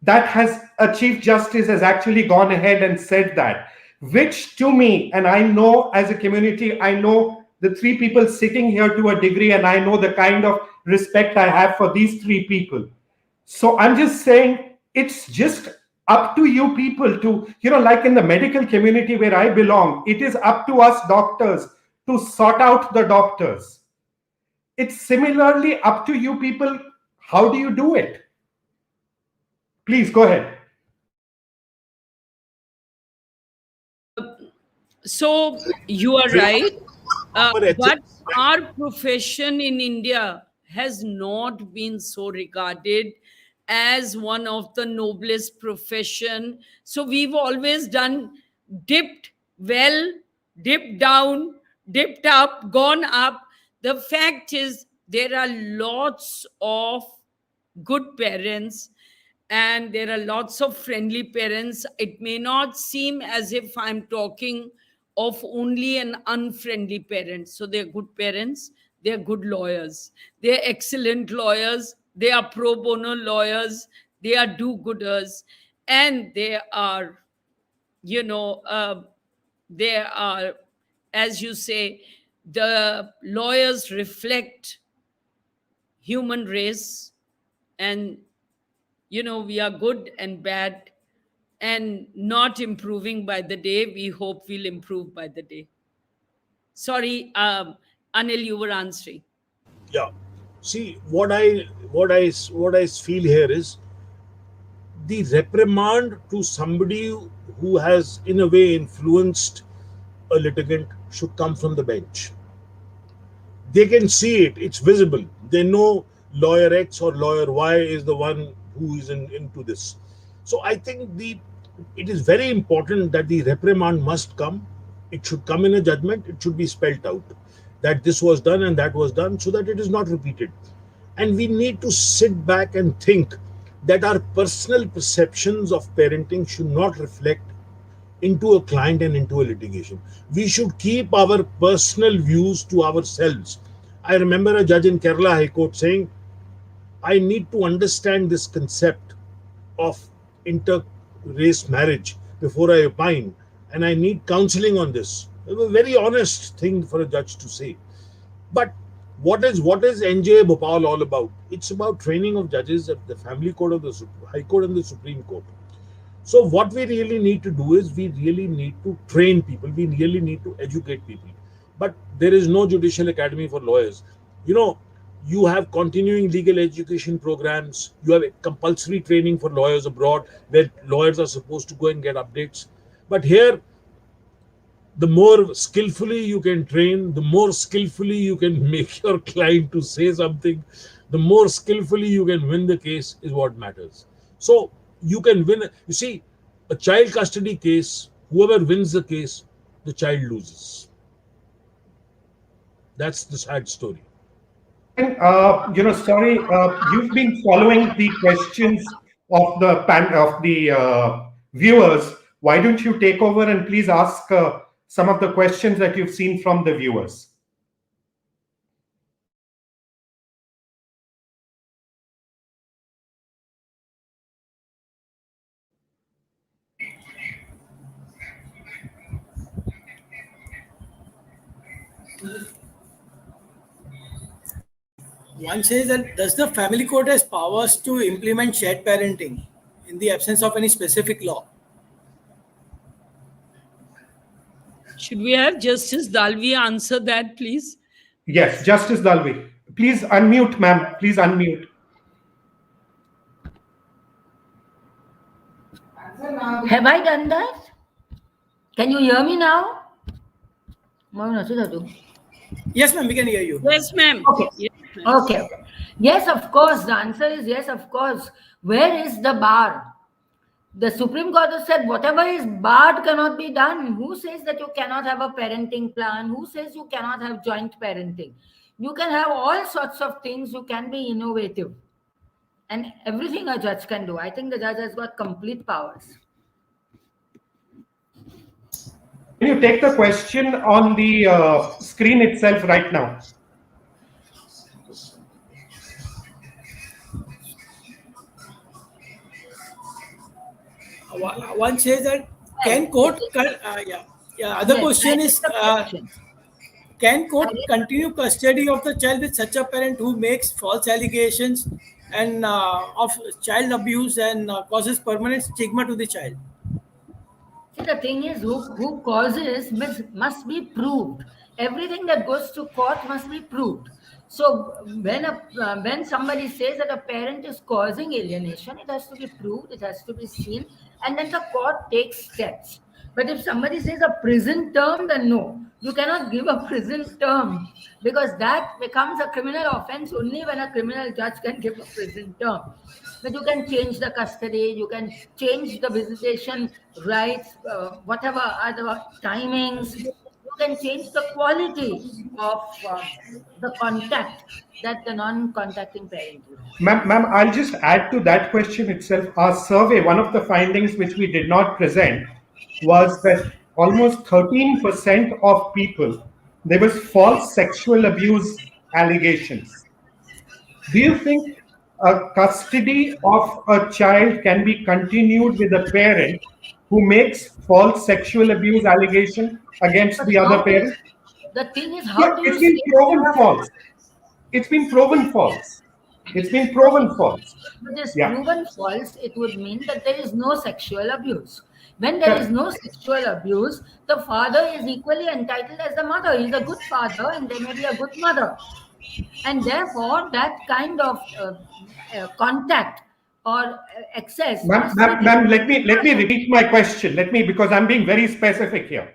A Chief Justice has actually gone ahead and said that, which to me, and I know as a community, I know the three people sitting here to a degree, and I know the kind of respect I have for these three people. So I'm just saying, it's just up to you people to, like in the medical community where I belong, it is up to us doctors to sort out the doctors. It's similarly up to you people. How do you do it? Please go ahead. So you are right. But our profession in India has not been so regarded as one of the noblest profession. So we've always done dipped well, dipped down, dipped up, gone up. The fact is there are lots of good parents and there are lots of friendly parents. It may not seem as if I'm talking of only an unfriendly parent. So they're good parents, they're good lawyers, they're excellent lawyers, they are pro bono lawyers, they are do-gooders, and they are, as you say, the lawyers reflect human race, and we are good and bad and not improving by the day. We hope we'll improve by the day. Sorry, Anil, you were answering. Yeah. See, what I feel here is the reprimand to somebody who has in a way influenced a litigant should come from the bench. They can see it, it's visible. They know lawyer X or lawyer Y is the one who is into this. So I think it is very important that the reprimand must come. It should come in a judgment. It should be spelled out that this was done and that was done, so that it is not repeated. And we need to sit back and think that our personal perceptions of parenting should not reflect into a client and into a litigation. We should keep our personal views to ourselves. I remember a judge in Kerala High Court saying, I need to understand this concept of inter-race marriage before I opine, and I need counseling on this. It was a very honest thing for a judge to say. But what is NJ Bhopal all about? It's about training of judges at the Family Court of the High Court and the Supreme Court. So what we really need to do is we really need to train people. We really need to educate people. But there is no judicial academy for lawyers. You have continuing legal education programs. You have compulsory training for lawyers abroad where lawyers are supposed to go and get updates. But here, the more skillfully you can train, the more skillfully you can make your client to say something, the more skillfully you can win the case is what matters. So you can win. You see, a child custody case, whoever wins the case, the child loses. That's the sad story. And sorry, you've been following the questions of the viewers. Why don't you take over and please ask some of the questions that you've seen from the viewers? One says that does the family court has powers to implement shared parenting in the absence of any specific law? Should we have Justice Dalvi answer that, please? Yes, Justice Dalvi. Please unmute, ma'am. Please unmute. Have I done that? Can you hear me now? Yes, ma'am, we can hear you. Yes, ma'am. Okay. Yes, Okay. Yes, of course. The answer is yes, of course. Where is the bar? The Supreme Court has said whatever is barred cannot be done. Who says that you cannot have a parenting plan? Who says you cannot have joint parenting? You can have all sorts of things. You can be innovative. And everything a judge can do. I think the judge has got complete powers. Can you take the question on the screen itself right now? One says that can court, other question is, can court continue custody of the child with such a parent who makes false allegations and of child abuse and causes permanent stigma to the child? See, the thing is, who causes must be proved. Everything that goes to court must be proved. So when somebody says that a parent is causing alienation, it has to be proved, it has to be seen, and then the court takes steps. But if somebody says a prison term, then no, you cannot give a prison term, because that becomes a criminal offense only when a criminal judge can give a prison term. But you can change the custody, you can change the visitation rights, whatever are the timings. You can change the quality of the contact that the non-contacting parent will have. Ma'am, I'll just add to that question itself. Our survey, one of the findings which we did not present was that almost 13% of people, there was false sexual abuse allegations. Do you think a custody of a child can be continued with a parent who makes false sexual abuse allegation against the other parent? The thing is, how do you it's been proven false. It's been proven false. It's been proven false. If it is proven false, it would mean that there is no sexual abuse. When there is no sexual abuse, the father is equally entitled as the mother. He's a good father and there may be a good mother. And therefore, that kind of contact or excess. Ma'am, let me repeat my question. Because I'm being very specific here.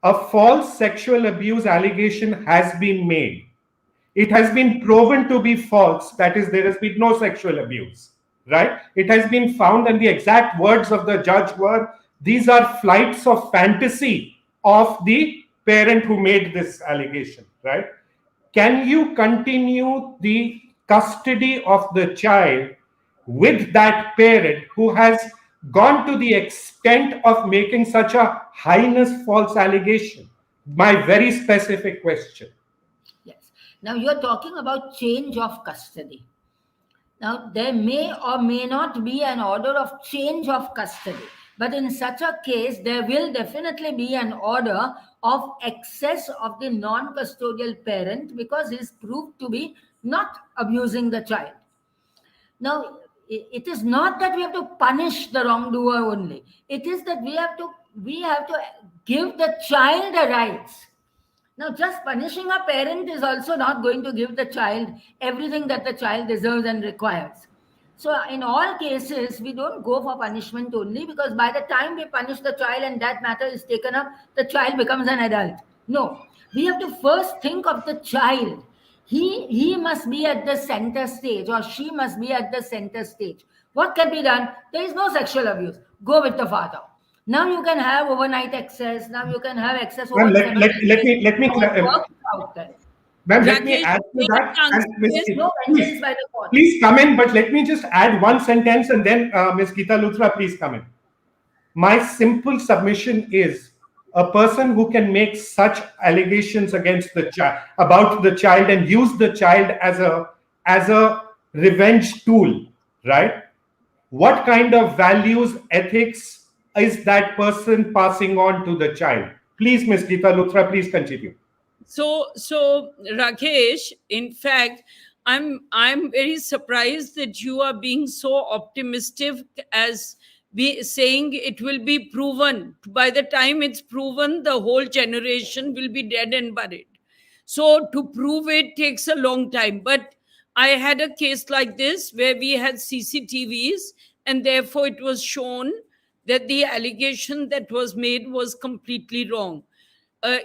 A false sexual abuse allegation has been made. It has been proven to be false. That is, there has been no sexual abuse, right? It has been found, and the exact words of the judge were, these are flights of fantasy of the parent who made this allegation, right? Can you continue the custody of the child with that parent who has gone to the extent of making such a heinous false allegation? My very specific question. Yes. Now you're talking about change of custody. Now, there may or may not be an order of change of custody, but in such a case, there will definitely be an order of excess of the non custodial parent because he is proved to be not abusing the child. Now, it is not that we have to punish the wrongdoer only, it is that we have to give the child the rights. Now, just punishing a parent is also not going to give the child everything that the child deserves and requires. So, in all cases, we don't go for punishment only, because by the time we punish the child and that matter is taken up, the child becomes an adult. No, we have to first think of the child. He must be at the center stage, or she must be at the center stage. What can be done? There is no sexual abuse. Go with the father. Now you can have overnight access. Now you can have access over Ma'am, 7 let me Work out there. ma'am, let me Rakesh, add to may I that. And answer Ms. this? No vengeance by the court. Please come in, but let me just add one sentence, and then Ms. Geeta Luthra, please come in. My simple submission is, a person who can make such allegations against the child, about the child, and use the child as a revenge tool, right? What kind of values, ethics is that person passing on to the child? Please, Ms. Geeta Luthra, please continue. So Rakesh, in fact, I'm very surprised that you are being so optimistic, as be saying it will be proven. By the time it's proven, the whole generation will be dead and buried. So to prove it takes a long time. But I had a case like this where we had CCTVs, and therefore it was shown that the allegation that was made was completely wrong.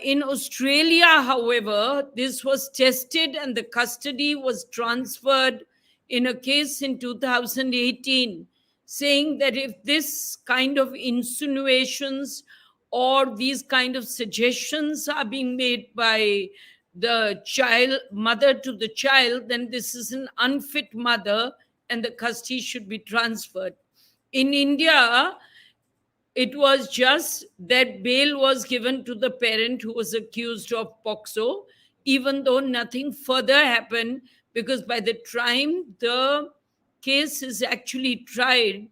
In Australia, however, this was tested and the custody was transferred in a case in 2018, saying that if this kind of insinuations or these kind of suggestions are being made by the child mother to the child, then this is an unfit mother and the custody should be transferred. In India, it was just that bail was given to the parent who was accused of POXO, even though nothing further happened, because by the time the case is actually tried,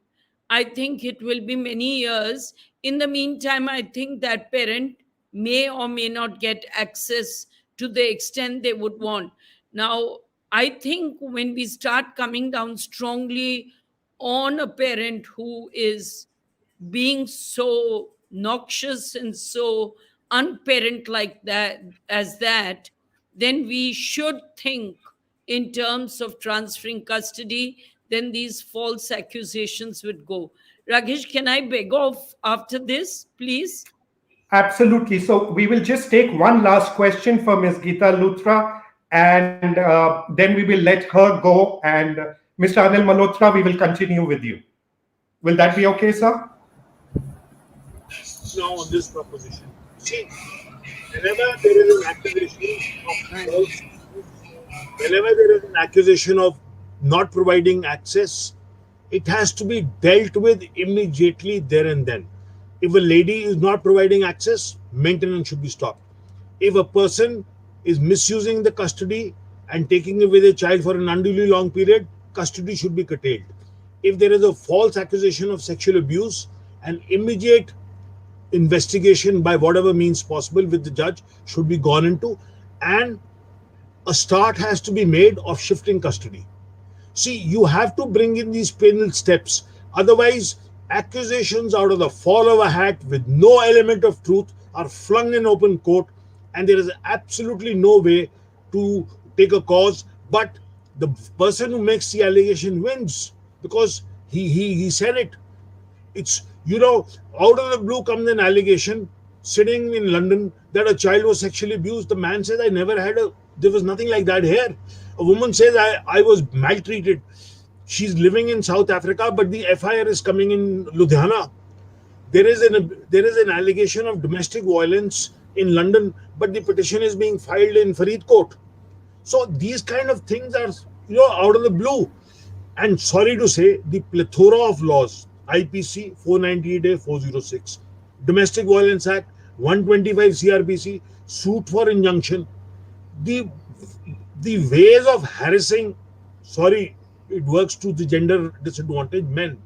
I think it will be many years. In the meantime, I think that parent may or may not get access to the extent they would want. Now, I think when we start coming down strongly on a parent who is being so noxious and so unparent like that, as that, then we should think in terms of transferring custody, then these false accusations would go. Rakesh, can I beg off after this, please? Absolutely. So we will just take one last question for Ms. Geeta Luthra, and then we will let her go. And Mr. Anil Malhotra, we will continue with you. Will that be okay, sir? Now on this proposition. See, whenever there is an accusation of not providing access, it has to be dealt with immediately there and then. If a lady is not providing access, maintenance should be stopped. If a person is misusing the custody and taking away the child for an unduly long period, custody should be curtailed. If there is a false accusation of sexual abuse, an immediate investigation by whatever means possible with the judge should be gone into, and a start has to be made of shifting custody. See, you have to bring in these penal steps. Otherwise, accusations out of the fall of a hat with no element of truth are flung in open court, and there is absolutely no way to take a cause. But the person who makes the allegation wins because he said it. It's, out of the blue comes an allegation sitting in London that a child was sexually abused. The man says, I never had a There was nothing like that here. A woman says, I was maltreated. She's living in South Africa, but the FIR is coming in Ludhiana. There is an allegation of domestic violence in London, but the petition is being filed in Faridkot. So these kind of things are, out of the blue. And sorry to say, the plethora of laws, IPC 498A406, Domestic Violence Act 125 CRPC, suit for injunction, the ways of harassing, sorry, it works to the gender disadvantaged men,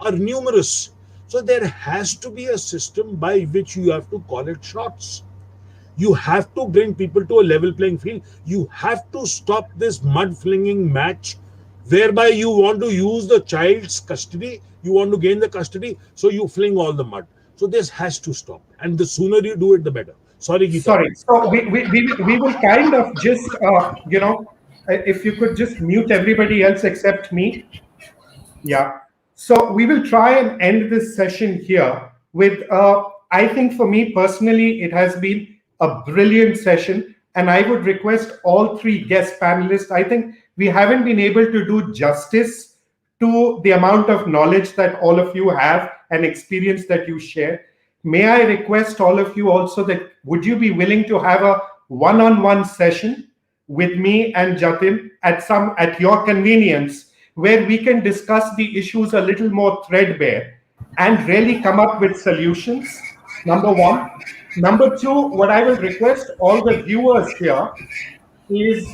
are numerous. So there has to be a system by which you have to call it shots. You have to bring people to a level playing field. You have to stop this mud flinging match whereby you want to use the child's custody, you want to gain the custody, so you fling all the mud. So this has to stop. And the sooner you do it, the better. Sorry, Geeta. Sorry. So we will kind of just, if you could just mute everybody else except me. Yeah. So we will try and end this session here with, I think for me personally, it has been a brilliant session. And I would request all three guest panelists, I think we haven't been able to do justice to the amount of knowledge that all of you have and experience that you share. May I request all of you also that would you be willing to have a one-on-one session with me and Jatin at your convenience, where we can discuss the issues a little more threadbare and really come up with solutions, number one. Number two, what I will request all the viewers here is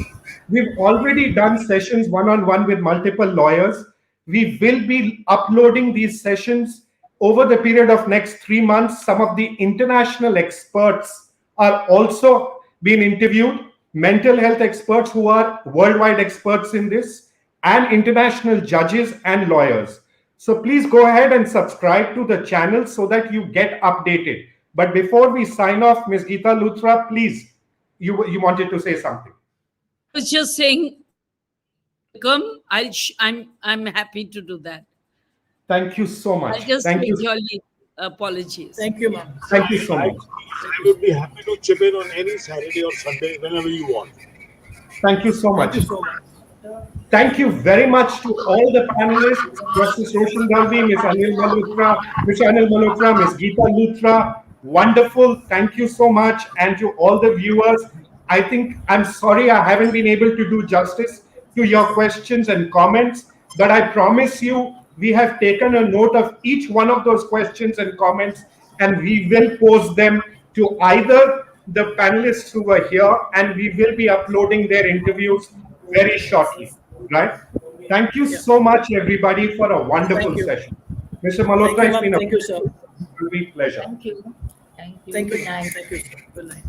we've already done sessions one-on-one with multiple lawyers. We will be uploading these sessions over the period of next 3 months. Some of the international experts are also being interviewed, mental health experts who are worldwide experts in this, and international judges and lawyers. So please go ahead and subscribe to the channel so that you get updated. But before we sign off, Ms. Geeta Luthra, please, you wanted to say something. I was just saying, come. I'm happy to do that. Thank you so much. I'll just Thank make you. your apologies. Thank you, ma'am. Thank you so much. I would be happy to chip in on any Saturday or Sunday whenever you want. Thank you so much. Thank you so much. Thank you very much to all the panelists, Justice Roshan Dalvi, Ms. Anil Malhotra, Ms. Geeta Luthra. Wonderful. Thank you so much. And to all the viewers, I'm sorry I haven't been able to do justice to your questions and comments, but I promise you, we have taken a note of each one of those questions and comments, and we will post them to either the panelists who were here, and we will be uploading their interviews very shortly, right? Thank you so much, everybody, for a wonderful session. Mr. Malhotra, it's been a Thank you, sir. great pleasure. Thank you. Thank you. Thank you. Good night. Thank you, sir. Good night.